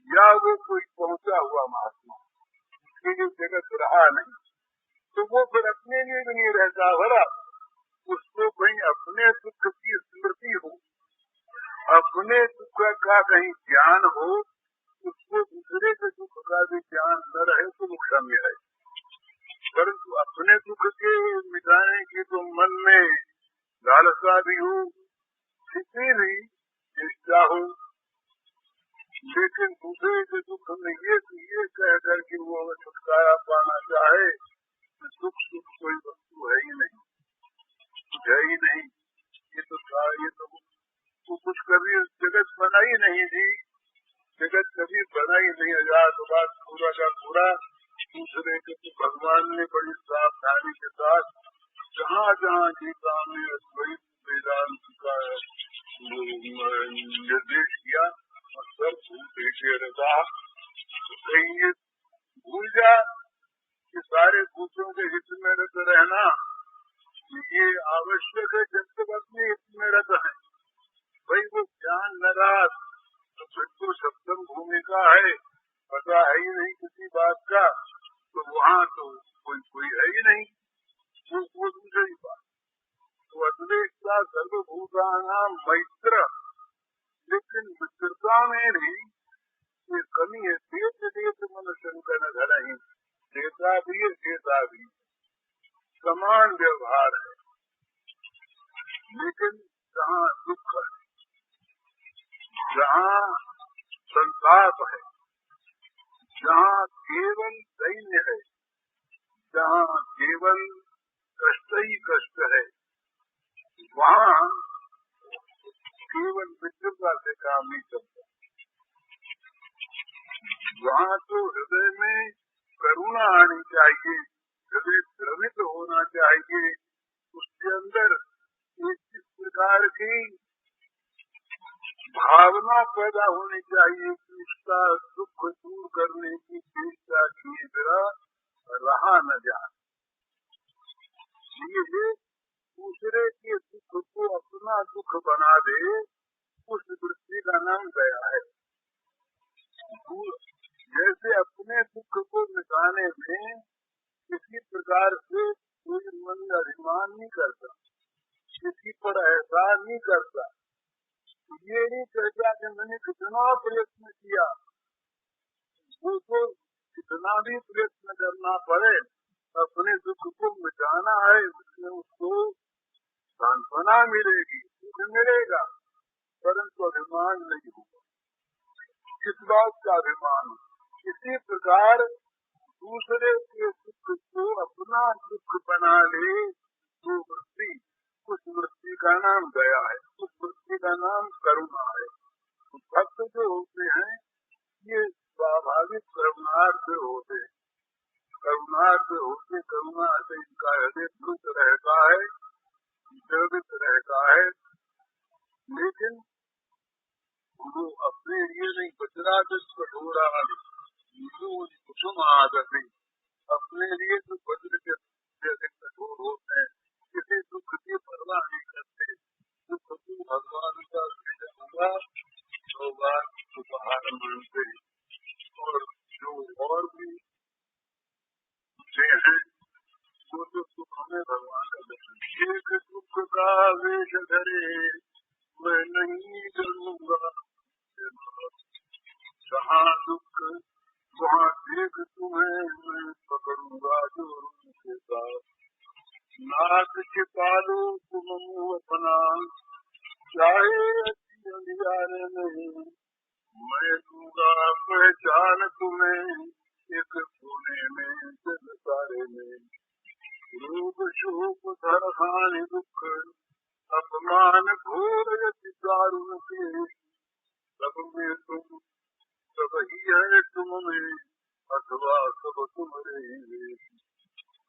S1: या वो कोई पहुंचा हुआ महात्मा, उसके लिए जगत रहा नहीं, तो वो फिर अपने लिए भी नहीं रहता। भला उसको कहीं अपने दुख की स्मृति हो, अपने दुख का कहीं ज्ञान हो, उसको दूसरे के दुख का भी ज्ञान न रहे तो वो क्षम्य है। परंतु अपने दुख के मिटाने की तो मन में लालसा भी हो, कितनी भी चेष्टा हो, लेकिन दूसरे के दुख में ये कह कर कि वो अगर छुटकारा पाना चाहे तो सुख कोई वस्तु है ही नहीं, कुछ है ही नहीं। ये तो कुछ कभी जगत बना ही नहीं थी, जगत कभी बना ही नहीं। आजाद बात पूरा का पूरा दूसरे के तो भगवान ने बड़ी सावधानी के साथ जहाँ जहाँ गीता में अद्वैत वेदांत का निर्देश किया और सब भूल रहा, कहीं ये भूल जा कि सारे भूतों के हित में रत रहना ये आवश्यक है। जब तक अपने हित में रत है, भाई वो ज्ञान न रहा तो फिर तो सप्तम भूमिका है, पता है ही नहीं किसी बात का, तो वहाँ तो कोई है ही नहीं। वो दूसरी बात। तो अद्वेष्टा सर्वभूतानां मैत्र, लेकिन मित्रता में भी ये कमी है। देश देश मन शंकर न धरहि, देता भी देता भी समान व्यवहार है, लेकिन जहाँ दुख है, जहाँ संताप है, जहाँ केवल दैन्य है, जहाँ केवल कष्ट ही कष्ट है, वहाँ केवल मित्रता से काम नहीं चलता। वहाँ तो हृदय में करुणा आनी चाहिए, हृदय द्रवित होना चाहिए, उसके अंदर एक इस प्रकार की भावना पैदा होनी चाहिए कि इसका दुख दूर करने की चेष्टा किए बिना रहा न जाए। ये दूसरे के दुख को अपना दुख बना दे, उस वृत्ति का नाम दया है। जैसे अपने दुख को मिटाने में किसी प्रकार से कोई मन अभिमान नहीं करता, किसी पर एहसान नहीं करता, ये नहीं कहता कि मैंने कितना प्रयत्न किया। वो तो कितना भी प्रयत्न करना पड़े, अपने दुख को मिटाना है, उसमें उसको सांत्वना मिलेगी, सुख मिलेगा, परंतु अभिमान नहीं होगा। किस बात का अभिमान? इसी प्रकार दूसरे के सुख को अपना दुख बना ले तो वृत्ति, उस वृत्ति का नाम दया है, उस वृत्ति का नाम करुणा है। भक्त जो होते हैं ये स्वाभाविक करुणार्थ होते हैं, करुणार्थ होते, करुणा से इनका हृदय द्रुत रहता है, द्रवित रहता है, लेकिन वो अपने लिए नहीं, बजरा कठोरा कुसुम आदत, अपने लिए जो वज्र के जैसे कठोर होते हैं, किसी दुख की परवाह नहीं करते। दुख को भगवान का सृजन हुआ तो बात उपहार मानते, और जो और भी हैं वो तो सुख में भगवान का दर्शन। एक दुख का वेश धरे मैं नहीं करूँगा, जहाँ दुख वहाँ देख तुम्हें मैं पकड़ूंगा जोर के साथ। नाक छिपा लो तुम मुँह अपना, चाहे अच्छी अंधियारे में, मैं दूंगा पहचान तुम्हें एक कोने में दिल सारे में। रूप शोक धर हानि दुख अपमान घोर यति दारुण के, सब में तुम सब ही है तुम में, अथवा सब तुम्हारे।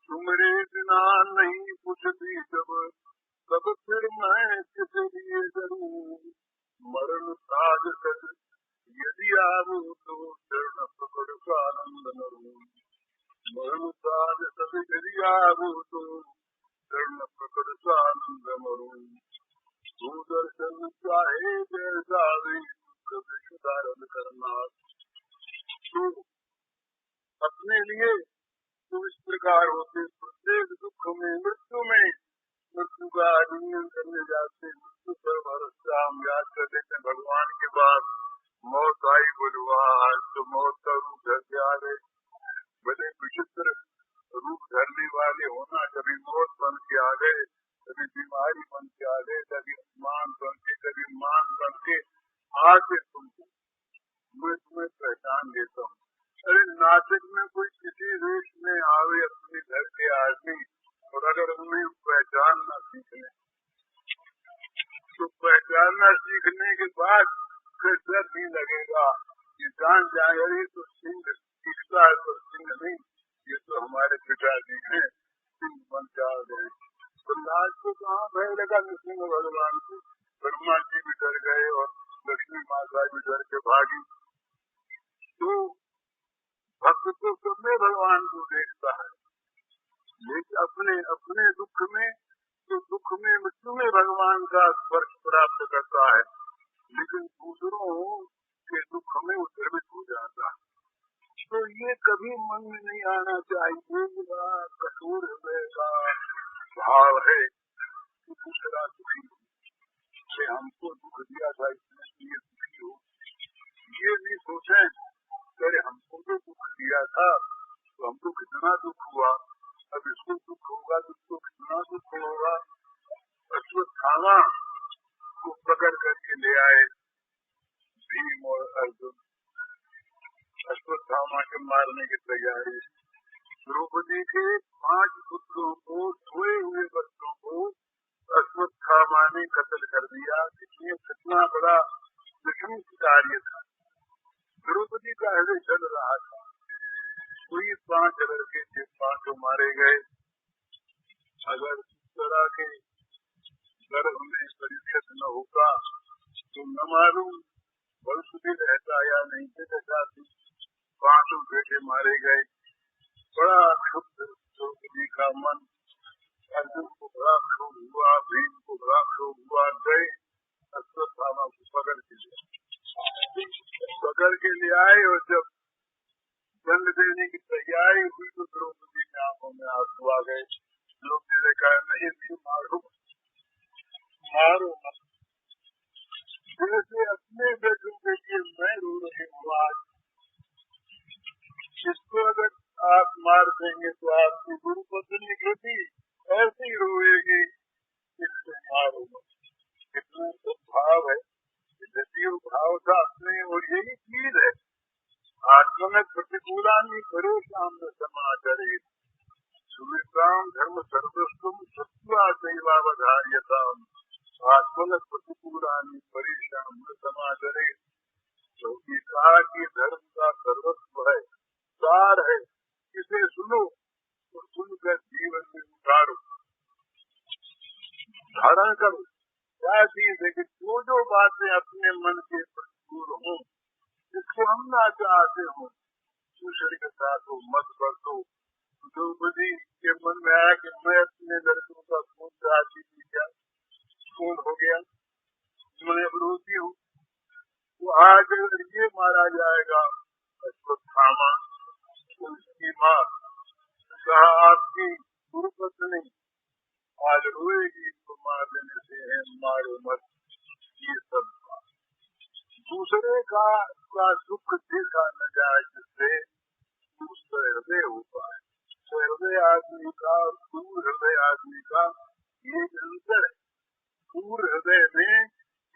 S1: तुम्हारे बिना नहीं कुछ भी सब फिर मैं किस लिए करूं। मरण साध सद यदि आवो तो चरण पकड़ का आनंद नरूं। मरण साध सद यदि आवो तो चरण पकड़ का आनंद मरूं। तू दर्शन चाहे जैसा भी कभी सुधारण करना। तो अपने लिए तो इस प्रकार होते, प्रत्येक दुख में मृत्यु का आलिंगन करने जाते, मृत्यु पर भरोसा हम याद कर लेते हैं भगवान के बाद। मौत आई बुलवा, तो मौत का रूप धर के आ गए, बड़े विचित्र रूप धरने वाले होना, कभी मौत बन के आ गए, कभी बीमारी बन के आ गए, कभी अपमान बन के, कभी मान बन के आके तुमको मैं तुम्हें पहचान देता हूँ। अरे नासिक में कोई किसी देश में आवे अपने घर के आदमी, और अगर उन्हें पहचानना सीख ले तो पहचानना सीखने के बाद फिर डर नहीं लगेगा, ये जान जाए अरे तो सिंह दिखता है तो सिंह नहीं, ये तो हमारे पिताजी हैं, सिंह बन जा गए। तो लाज को कहाँ भय लगा सिंह भगवान को? ब्रह्मा जी भी डर गए और लक्ष्मी माता भी डर के भागी। तो भक्त तो सब में भगवान को देखता है, लेकिन अपने अपने दुख में, तो दुख में मृत्यु में भगवान का स्पर्श प्राप्त करता है, लेकिन दूसरों के दुख में वो द्रवित हो जाता है। तो ये कभी मन में नहीं आना चाहिए। कठोर हृदय का भाव है तो दूसरा दुखी हो, हमको दुख दिया था इसलिए दुखी हो, ये नहीं सोचे अरे हमको तो दुख दिया था तो हमको कितना दुख हुआ, अब इसको दुख होगा तो इसको कितना दुख होगा। अश्वत्थामा को पकड़ करके ले आए भीम और अर्जुन, अश्वत्थामा के मारने की तैयारी। द्रौपदी के 5 पुत्रों को, सोए हुए बच्चों को अश्वत्थामा ने कत्ल कर दिया। इसमें कितना बड़ा विषम कार्य था। द्रौपदी का हृदय जल रहा था। कोई 5 लड़के थे, 5 मारे गए। अगर इस तरह के गर्भ में परीक्षित न होता तो न मालूम वंश भी रहता या नहीं रहता। 5 बेटे मारे गए। बड़ा क्षुब्ध द्रौपदी का मन। अर्जुन को बड़ा क्षोभ हुआ, भीम को बड़ा क्षोभ हुआ। गए अश्वत्थामा को पकड़ के ले आए और जब दंड देने की तैयारी हुई तो द्रौपदी की आंखों में आंसू आ गए। लोग ने कहा नहीं मारो मारो, जैसे अपने बेटों के लिए मैं रो रही हूँ आज, इसको अगर आप मार देंगे तो आपकी गुरु पत्नी कृति ऐसे ही रोएगी, इसको मारो। कितना भाव है, जटिल भाव था अपने। और यही चीज है आत्मन प्रतिकूलानि परेशान न समाचरे सुविताम धर्म सर्वस्वम सत्वा दैवावधार्यताम आत्मन प्रतिकूलानि परेशान न समाचरे। क्योंकि कहा कि धर्म का सर्वस्व है, सार है, इसे सुनो और सुनकर जीवन में उतारो, धारण करो। क्या चीज है कि जो बातें अपने मन के प्रतिकूल हो, जिसको हम ना चाहते हो, दूसरे के साथ हो मत बरतो। द्रौपदी के मन में आया कि मैं अपने लड़कों का खून चाहती थी, क्या खून हो गया, मैं अब रोती हूँ। तो आज अगर ये मारा जाएगा अश्वत्थामा, तो उसकी माँ कहा आपकी गुरु पत्नी आज रोएगी, इसको मार देने से है, मारो मत। ये सब दूसरे का दुख देखा न जाए, जिससे उसका हृदय होता है। तो हृदय आदमी का और दूर हृदय आदमी का ये अंतर है। दूर हृदय में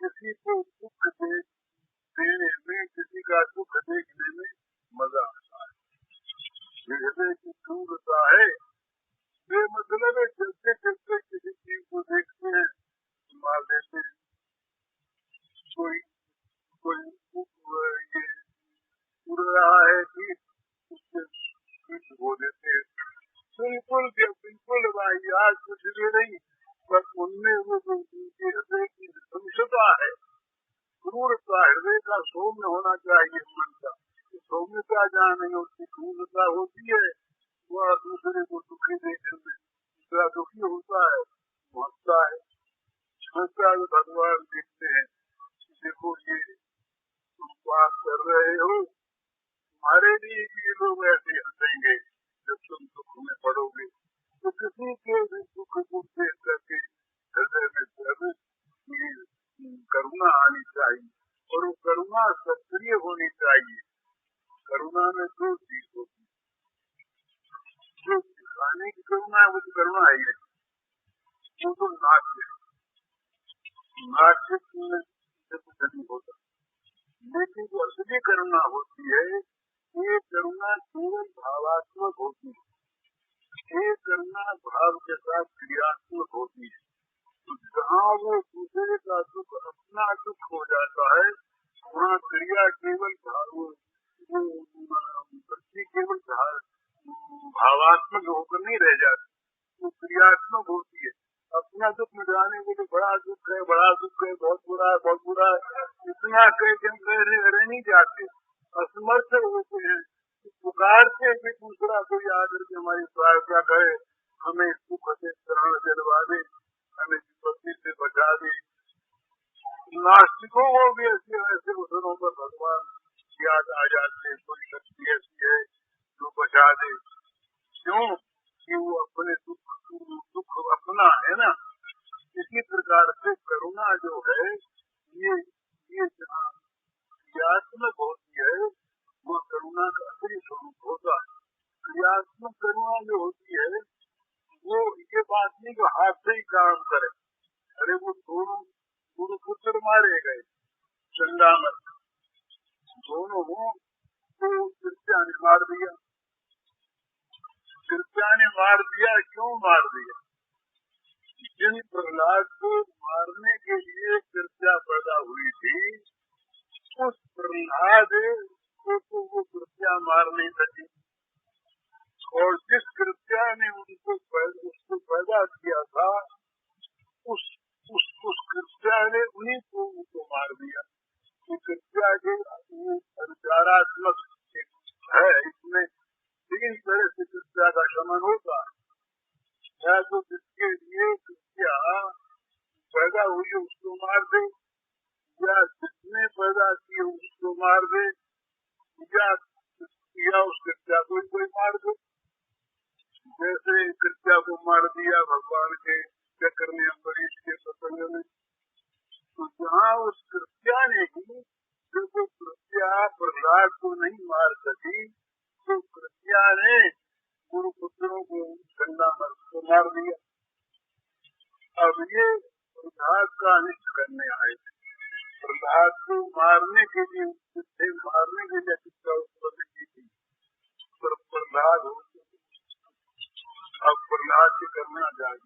S1: किसी को दुख देने में, किसी का दुख देखने में मजा आता है। हृदय की दूरता है, बेमतलब है, चलते चलते किसी चीज को देखते हैं, मार देते हैं। कोई ये उड़ रहा है कि उससे हो देते हैं। बिल्कुल भाई आज कुछ भी नहीं, बस उनमें वो उनके हृदय की समुषता है, क्रूरता। हृदय का सौम्य होना चाहिए मन का। सौम्यता जहाँ नहीं होती, क्रूरता होती है, वह दूसरे को दुखी देखने में दूसरा दुखी होता है, हंसता है। हंसता है भगवान देखते हैं, देखो ये तुम पास कर रहे हो, तुम्हारे लिए ये लोग ऐसे हंसेंगे जब तुम दुख में पड़ोगे। तो किसी के भी दुख को देख करके हृदय में करुणा आनी चाहिए, और वो करुणा सक्रिय होनी चाहिए। करुणा में 2 चीज होती है, जो दिखाने की करुणा है वो तो करुणा है, वो तो नाट्य में कुछ नहीं होता। लेकिन जो असली करुणा होती है, ये करुणा केवल भावात्मक होती है, ये करुणा भाव के साथ क्रियात्मक होती है। तो जहाँ वो दूसरे का दुख अपना दुख हो जाता है, वहाँ क्रिया केवल केवल भावात्मक होकर नहीं रह जाती, वो क्रियात्मक होती है। अपना दुख मिटाने के लिए बड़ा दुख है, बड़ा दुख है, बहुत बुरा है, बहुत बुरा है, इतना कह के हम रह नहीं जाते, असमर्थ होते हैं। पुकारते हैं कि दूसरा कोई आकर के हमारी सहायता करे, हमें दुख से त्राण दिलवा दे, हमें विपत्ति से बचा दे। नास्तिकों को भी ऐसे ऐसे अवसरों पर भगवान याद आ जाते, कोई शक्ति ऐसी है जो बचा दे। क्यों कि वो अपने दुख अपना है ना, स्वरूप होता है। क्रियात्मक करुणा जो होती है वो ये बात नहीं कि हाथ से ही काम करे। अरे वो दोनों गुरुपुत्र मारे गए चंडामल, दोनों को कृत्या ने मार दिया। कृत्या ने मार दिया, क्यों मार दिया? जिन प्रहलाद को मारने के लिए कृत्या पैदा हुई थी उस प्रहलाद को तो वो कृत्या मार नहीं सकी, और जिस कृत्या ने उसको पैदा किया था उस कृत्या ने उन्हीं को उनको मार दिया। ये कृत्या के अधिकारात्मक है, इसमें तीन तरह से कृत्या का शमन होता है। या तो जिसके लिए कृत्या पैदा हुई है उसको मार दे, या जिसने पैदा की उसको मार दे, या उस कृत्या को कोई मार दे। जैसे कृत्या को मार दिया भगवान के चक्र ने अम्बरीश के प्रसंग में, तो जहाँ उस कृत्या ने ही जो कृत्या प्रहलाद को नहीं मार सकी तो कृत्या ने गुरुपुत्रों को चंडामल को मार दिया। अब ये प्रहलाद का अनिष्ट करने आए थे, प्रहलाद को मारने के लिए किसका उत्पत्ति की थी, प्रहलाद। अब प्रहलाद से करना जाए,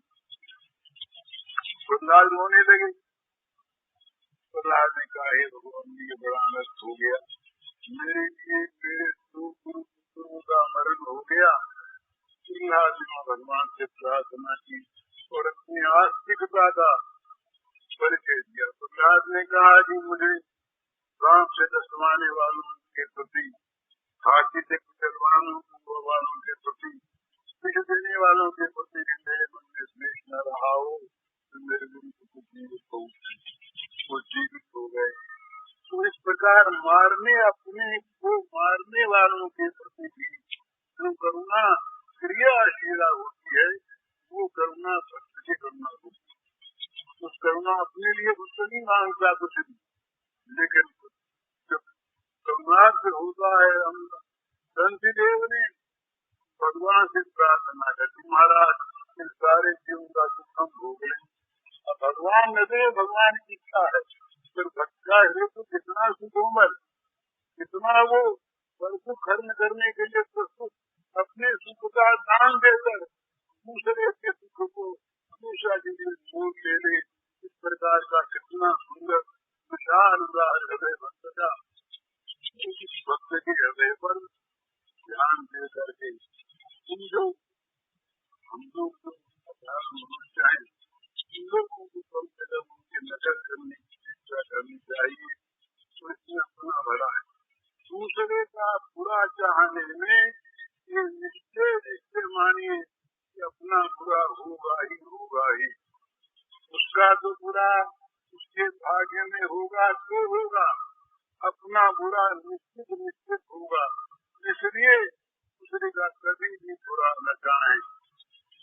S1: प्रहलाद रोने लगे। प्रहलाद ने कहा हे भगवान ये बड़ा नष्ट हो गया, मेरे लिए मेरे दो गुरुपुत्रों का मरण हो गया। प्रहलाद ने भगवान से प्रार्थना की और अपनी आस्तिकता का परिचय दिया। प्रहलाद ने कहा कि मुझे राम से दसवाने वालों के प्रति, हाथी से कुचलवाने वालों के प्रति, पीछ देने वालों के प्रति मेरे मन में स्नेह न रहा हो तो मेरे गुरु को जीवित हो गए। तो इस प्रकार अपने को मारने वालों के प्रति भी जो करुणा क्रियाशीला होती है वो करुणा भक्त की करुणा होती है। उस करुणा अपने लिए कुछ नहीं मांगता कुछ नहीं, लेकिन जब करुणार्थ होता है, हम शांतिदेव ने भगवान से प्रार्थना करती महाराज इन सारे जीवन का दुख हम भोग लें। अब भगवान न दे, भगवान की इच्छा है, फिर भक्त का हेतु कितना सुकोमल, कितना वो परसु खर्म करने के लिए प्रस्तुत, अपने सुख का दान देकर दूसरे के सुख को हमेशा के लिए छोड़ ले ले। इस प्रकार का कितना सुंदर विशाल उदार हृदय भक्त का, इस भक्त के हृदय पर ध्यान दे करके हम लोग मनुष्य हैं, इन लोगों को कम से कम उनकी नकल करने की चेष्टा करनी चाहिए। तो इसमें अपना भला है, दूसरे का बुरा चाहने में ये निश्चय मानिए कि अपना बुरा होगा ही। उसका तो बुरा उसके भाग्य में होगा तो होगा, अपना बुरा निश्चित होगा। इसलिए दूसरे का कभी भी बुरा न चाहें,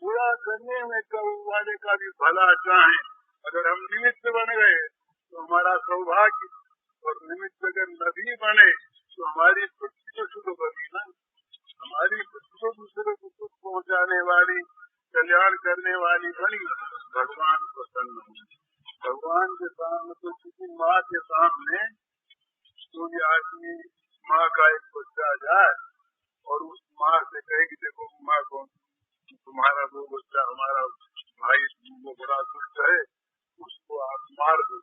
S1: बुरा करने में वाले का भी भला चाहें। अगर हम निमित्त बन गए तो हमारा सौभाग्य, और निमित्त अगर न भी बने तो हमारी बुद्धि तो शुद्ध बनी ना, हमारी बुद्धि तो दूसरे को सुख पहुँचाने वाली, कल्याण करने वाली बनी। भगवान प्रसन्न हो, भगवान के सामने तो किसी माँ के सामने कोई आदमी माँ का एक बच्चा जाए और उस माँ से कहे कि देखो माँ कौन तुम्हारा वो बच्चा हमारा भाई वो बड़ा दुष्ट है, उसको आप मार दो,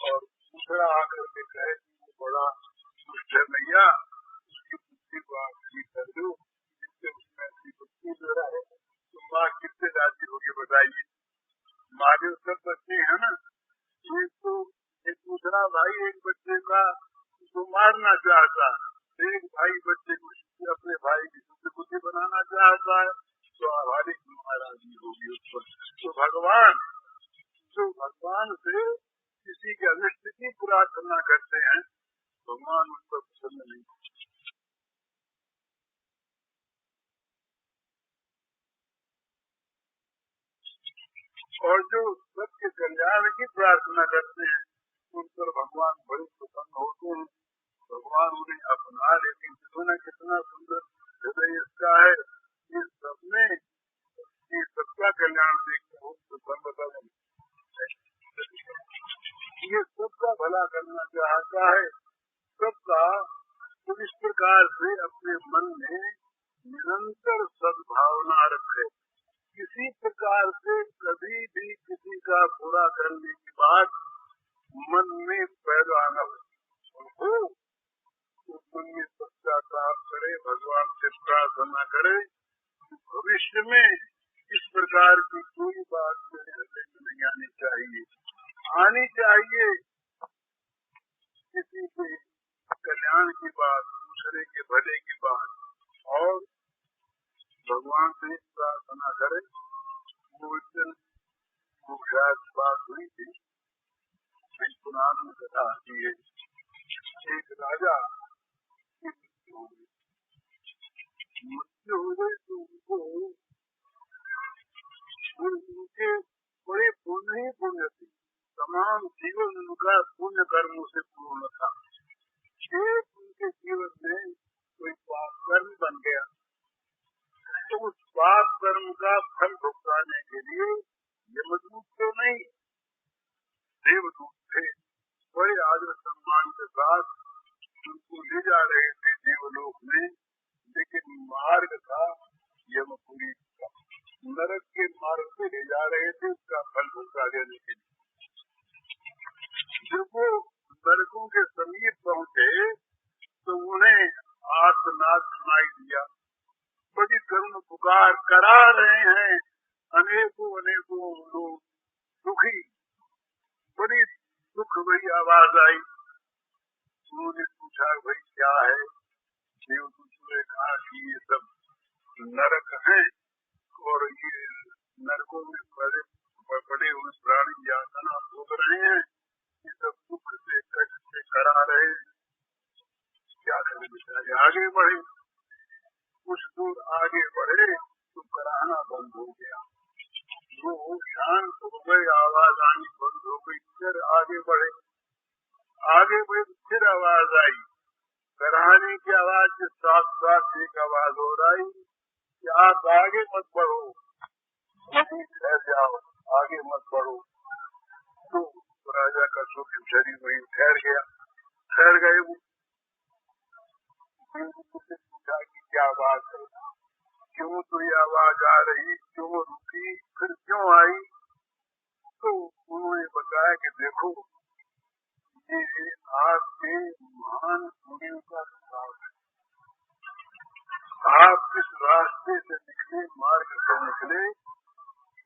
S1: और दूसरा आकर के कहे कि वो बड़ा दुष्ट है भैया, उसकी बुद्धि को आप ठीक कर दो, जिससे उसमें अच्छी बुद्धि जो है। तो माँ कितने राजी होगी बताइए? मारे सब बच्चे हैं ना, एक दूसरा भाई एक बच्चे का उसको मारना चाहता है, एक भाई बच्चे को अपने भाई की शुद्ध बुद्धि बनाना चाहता है, तो स्वाभाविक नाराजगी होगी उस पर। तो भगवान से किसी के अनिष्ट की प्रार्थना करते हैं, भगवान उस पर प्रसन्न नहीं। और जो सबके कल्याण की प्रार्थना करते हैं उन पर भगवान बड़े प्रसन्न होते हैं। भगवान और उन्हें अपना लेती। कितना सुंदर हृदय इसका है। ये सबने ये सबका कल्याण देखते हो तो बता दें, ये सबका भला करना चाहता है, सबका। तो इस प्रकार से अपने मन में निरंतर सद्भावना रखे। किसी प्रकार से कभी भी किसी का बुरा करने की बात मन में पैदा न हो, तो मन में पश्चाताप करे, भगवान से प्रार्थना करे। भविष्य में इस प्रकार की कोई बात मेरे हृदय में नहीं आनी चाहिए। आनी चाहिए किसी के कल्याण की बात, दूसरे के भले की बात, और भगवान से प्रार्थना करे। वो शायद बात हुई थी, पुराण में कथा आती है। एक राजा मृत्यु हो गई तो उनके बड़े पुण्य ही पुण्य थे, तमाम जीवन उनका पुण्य कर्मों से पूर्ण था। एक उनके जीवन में कोई पाप कर्म बन गया, तो उस पाप कर्म का फल भुगताने के लिए यमदूत तो नहीं, देवदूत थे। बड़े आदर सम्मान के साथ उनको ले जा रहे थे देवलोक में, लेकिन मार्ग था यमपुरी का, नरक के मार्ग से ले जा रहे थे उसका फल भुगता देने के लिए। जब वो नरकों के समीप पहुंचे तो उन्हें आर्तनाद सुनाई दिया। बड़ी करुण पुकार करा रहे हैं अनेकों अनेकों लोग दुखी, बड़ी दुख भरी आवाज आई। उन्होंने पूछा भाई क्या है? देवदूत ने कहा कि ये सब नरक हैं और ये नरकों में बड़े हुए प्राणी यातना भोग रहे हैं, ये सब दुख से कष्ट से करा रहे। क्या करें बेचारे? आगे बढ़े, कुछ दूर आगे बढ़े तो कराना बंद हो गया। वो शांत हो गए, आवाज आनी बंद हो गई। फिर आगे बढ़े फिर आवाज आई, कराने की आवाज के साथ साथ एक आवाज हो रही कि आप आगे मत बढ़ो, यहीं ठहर जाओ, आगे मत बढ़ो। तो राजा का सूक्ष्म शरीर वहीं ठहर गए। पूछा कि क्या बात है, क्यों तो ये आवाज आ रही, क्यों रुकी, फिर क्यों आई? तो उन्होंने बताया कि देखो ये आपके महान पुण्यों का प्रभाव है। आप इस रास्ते से निकले, मार्ग से निकले,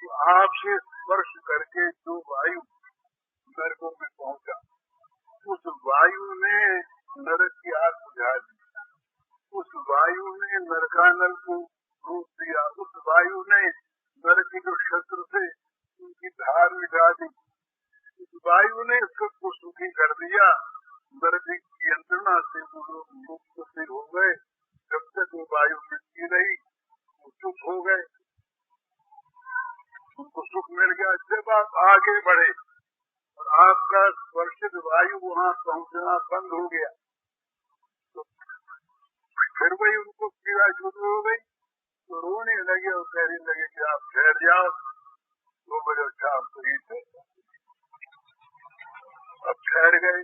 S1: तो आपसे स्पर्श करके जो वायु नरकों में पहुंचा, उस वायु ने नरक की आग बुझा दी, उस वायु ने नरकानल को रोक दिया, उस वायु ने नरक के जो शत्रु थे उनकी धार मिटा दी, उस वायु ने सबको सुखी कर दिया। नरक की यंत्रणा से वो लोग मुक्त से हो गए। जब तक वो वायु मिलती रही वो सुख हो गए, उनको सुख मिल गया। जब आप आगे बढ़े और आपका स्पर्शित वायु वहाँ पहुँचना बंद हो गया तो फिर वही उनको पीड़ा शुरू हो गई, तो रोने लगे और कहने लगे कि आप ठहर जाओ। तो बोले अच्छा आप तो ही अब ठहर गए।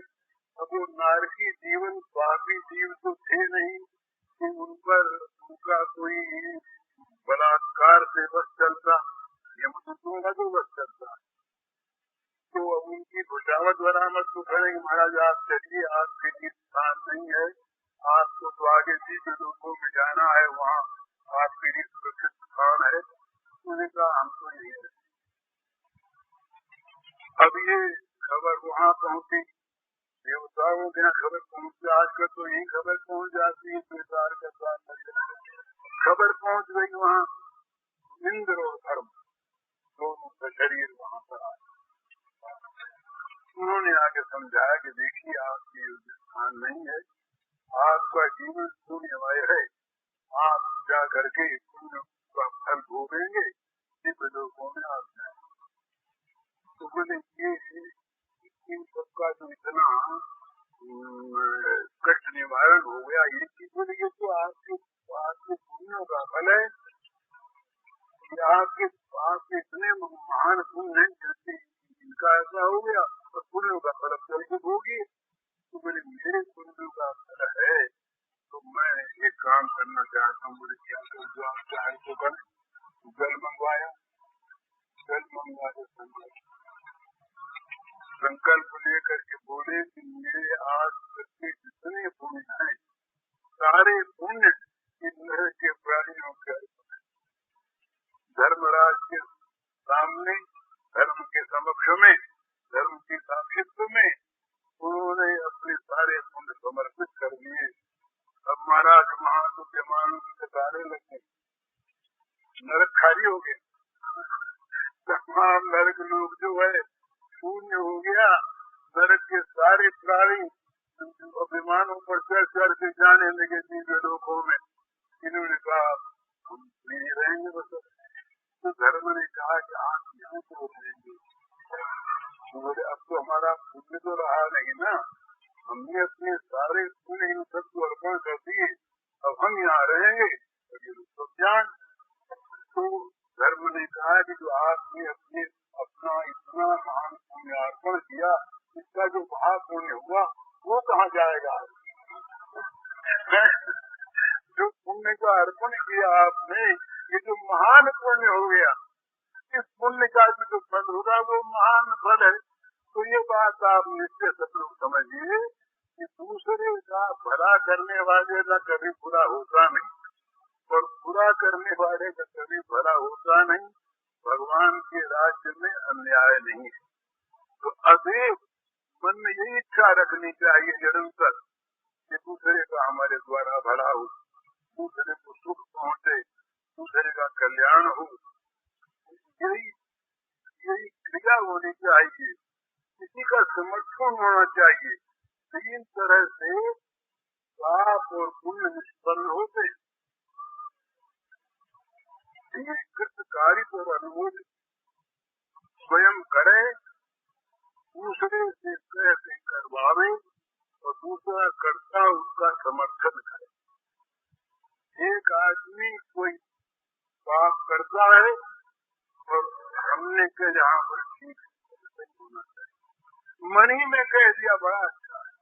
S1: अब वो नारकी जीवन पापी जीव तो थे नहीं कि उन पर उनका कोई बलात्कार से बस चलता, यमदूतों का तो बस चलता। तो अब उनकी खुशामद बरामद तो करेंगे, महाराज आप चलिए, आपके लिए स्थान नहीं है, आपको तो आगे दिव्य लोकों में जाना है, वहाँ आपके लिए सुरक्षित स्थान है। उन्होंने कहा हम तो यही है। अब ये खबर वहाँ पहुँची, देवताओं के यहाँ खबर पहुँची, आजकल तो यही खबर पहुँच जाती है, बेकार का साथ खबर पहुँच गई वहाँ। इंद्र और धर्म दोनों का शरीर वहाँ पर आया। उन्होंने आगे समझाया कि देखिए आपकी स्थान नहीं है, आपका जीवन पुण्यमय है, आप जा करके पुण्य का फल भोगेंगे, दिव्य लोकों में आप जाएंगे। तो बोले ये इन सबका जो इतना कष्ट निवारण हो गया। ये चीज ये तो आपके पुण्यों का फल है। आपके इतने महान पुण्य है, जैसे इनका ऐसा हो गया और पुण्यों का फल जल्द होगी। तो मेरे पुण्यों का फल है, तो मैं एक काम करना चाहता हूँ। बोले क्या कर, जो आप चाहे तो करें। जल मंगवाया, जल मंगवा के संकल्प लेकर के बोले कि मेरे आज तक के जितने पुण्य हैं, सारे पुण्य इन नर के प्राणियों के धर्मराज के सामने, धर्म के समक्ष में, धर्म के साक्षित्व में उन्होंने अपने सारे पुण्य समर्पित कर दिए। अब महाराज महाविद्यमानों के तारे लगे, नरक खाली हो गया। तमाम नरक लोग जो है शून्य हो गया। नरक के सारे प्राणी विमानों पर चढ़ के जाने लगे दिव्य लोकों में। इन्होंने कहा हम नहीं रहेंगे। बस तो धर्म ने कहा कि आप यहाँ क्यों रहेंगे? बोले अब तो हमारा पुण्य तो रहा नहीं ना, हमने अपने सारे पुण्य इन सबको अर्पण कर दिए, अब हम यहाँ रहेंगे तो ज्ञान। तो धर्म ने कहा कि जो आपने अपना इतना महान पुण्य अर्पण किया, इसका जो महापुण्य हुआ वो कहाँ जाएगा? जो पुण्य का अर्पण किया आपने, ये जो महान पुण्य हो गया, इस पुण्य का जो फल होगा वो महान फल है। तो ये बात आप निश्चय सब लोग समझिए कि दूसरे का भला करने वाले का कभी बुरा होता नहीं, और बुरा करने वाले का कभी भला होता नहीं। भगवान के राज्य में अन्याय नहीं है। तो अतएव मन में यही इच्छा रखनी चाहिए निरंतर कि दूसरे का हमारे द्वारा भला हो, दूसरे को सुख पहुँचे, दूसरे का कल्याण हो। यही क्रिया होनी चाहिए, किसी का समर्थन होना चाहिए। तीन तरह से पाप और पुण्य निष्पन्न होते। कृतकारित और अनुमोदित स्वयं करे, दूसरे से कैसे करवावे और दूसरा कर्ता उसका समर्थन करे। एक आदमी कोई पाप करता है और हमने के यहाँ पर ठीक होना चाहिए, मन ही में कह दिया बड़ा अच्छा है,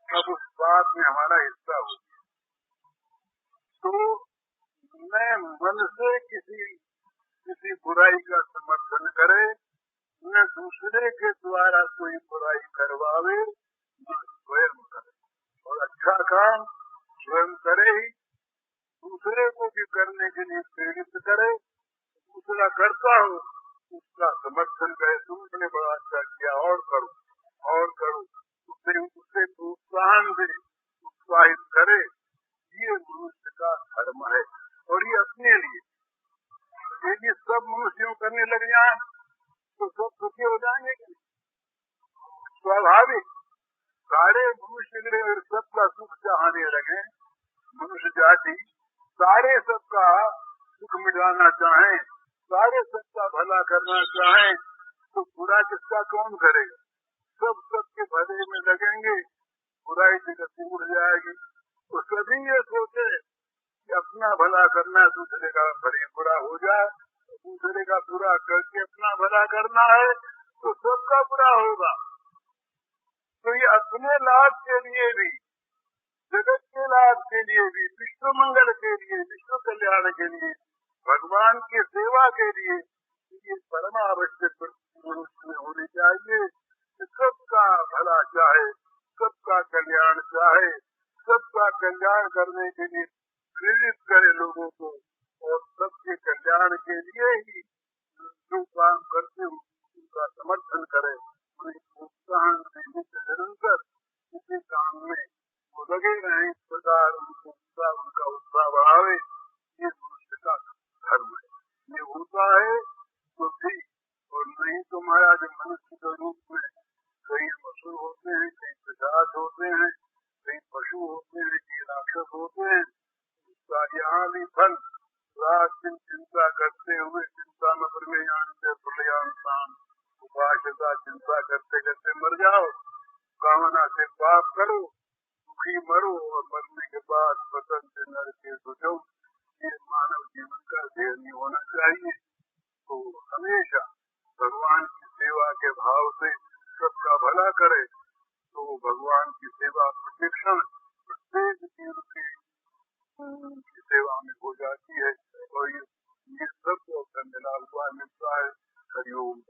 S1: अब उस बात में हमारा हिस्सा हो गया। तो न मन से किसी बुराई का समर्थन करे, न दूसरे के द्वारा कोई बुराई करवावे, न स्वयं करे। और अच्छा काम स्वयं करे ही, दूसरे को भी करने के लिए प्रेरित करे। दूसरा करता हो उसका समर्थन करे, तुमने बड़ा अच्छा किया और करो और करो, उसे प्रोत्साहन दे, उत्साहित करे। ये मनुष्य का धर्म है। और ये अपने लिए, यदि सब मनुष्यों करने लग जाए तो सब सुखी हो जाएंगे कि नहीं? स्वाभाविक सारे मनुष्य सबका सुख चाहने लगे, मनुष्य जाति सारे सबका सुख मिटाना चाहें, सारे सबका भला करना चाहें, तो बुरा किसका कौन करेगा? सब सबके भले में लगेंगे, बुराई से गति उड़ जाएगी। तो सभी ये सोचे कि अपना भला करना, दूसरे का भले बुरा हो जाए, दूसरे का बुरा करके अपना भला करना है तो सबका बुरा होगा। तो ये अपने लाभ के लिए भी, जगत के लाभ के लिए भी, विश्व मंगल के लिए, विश्व कल्याण के लिए, भगवान की सेवा के लिए ये परम आवश्यक मनुष्य में होनी चाहिए। सबका भला चाहे, सबका कल्याण चाहे, सबका कल्याण करने के लिए प्रेरित करे लोगों को, और सबके कल्याण के लिए ही जो काम करते हो उनका समर्थन करे, उन्हें प्रोत्साहन देने से निरंतर किसी काम में वो लगे रहे। इस प्रकार उनका उत्साह बढ़ावे। ये मनुष्य का धर्म है। ये होता है तो ठीक, और नहीं तो महाराज मनुष्य के रूप में कई पशु होते हैं, कई पिशाच होते हैं, कई पशु होते हैं, कई राक्षस होते हैं। उसका यहाँ भी फल रात दिन चिंता करते हुए, चिंता न प्रलयान से प्रलयान शाम, उपासता चिंता करते करते मर जाओ। कामना से पाप करो, दुखी मरो और मरने के बाद पतन से नरके सुझो। ये मानव जीवन का ध्येय नहीं होना चाहिए। तो हमेशा भगवान की सेवा के भाव से सबका भला करे, तो भगवान की सेवा प्रतिक्षण प्रत्येक जीव की सेवा में हो जाती है और ये सबको अपना मिला हुआ मिलता है। हरिओम।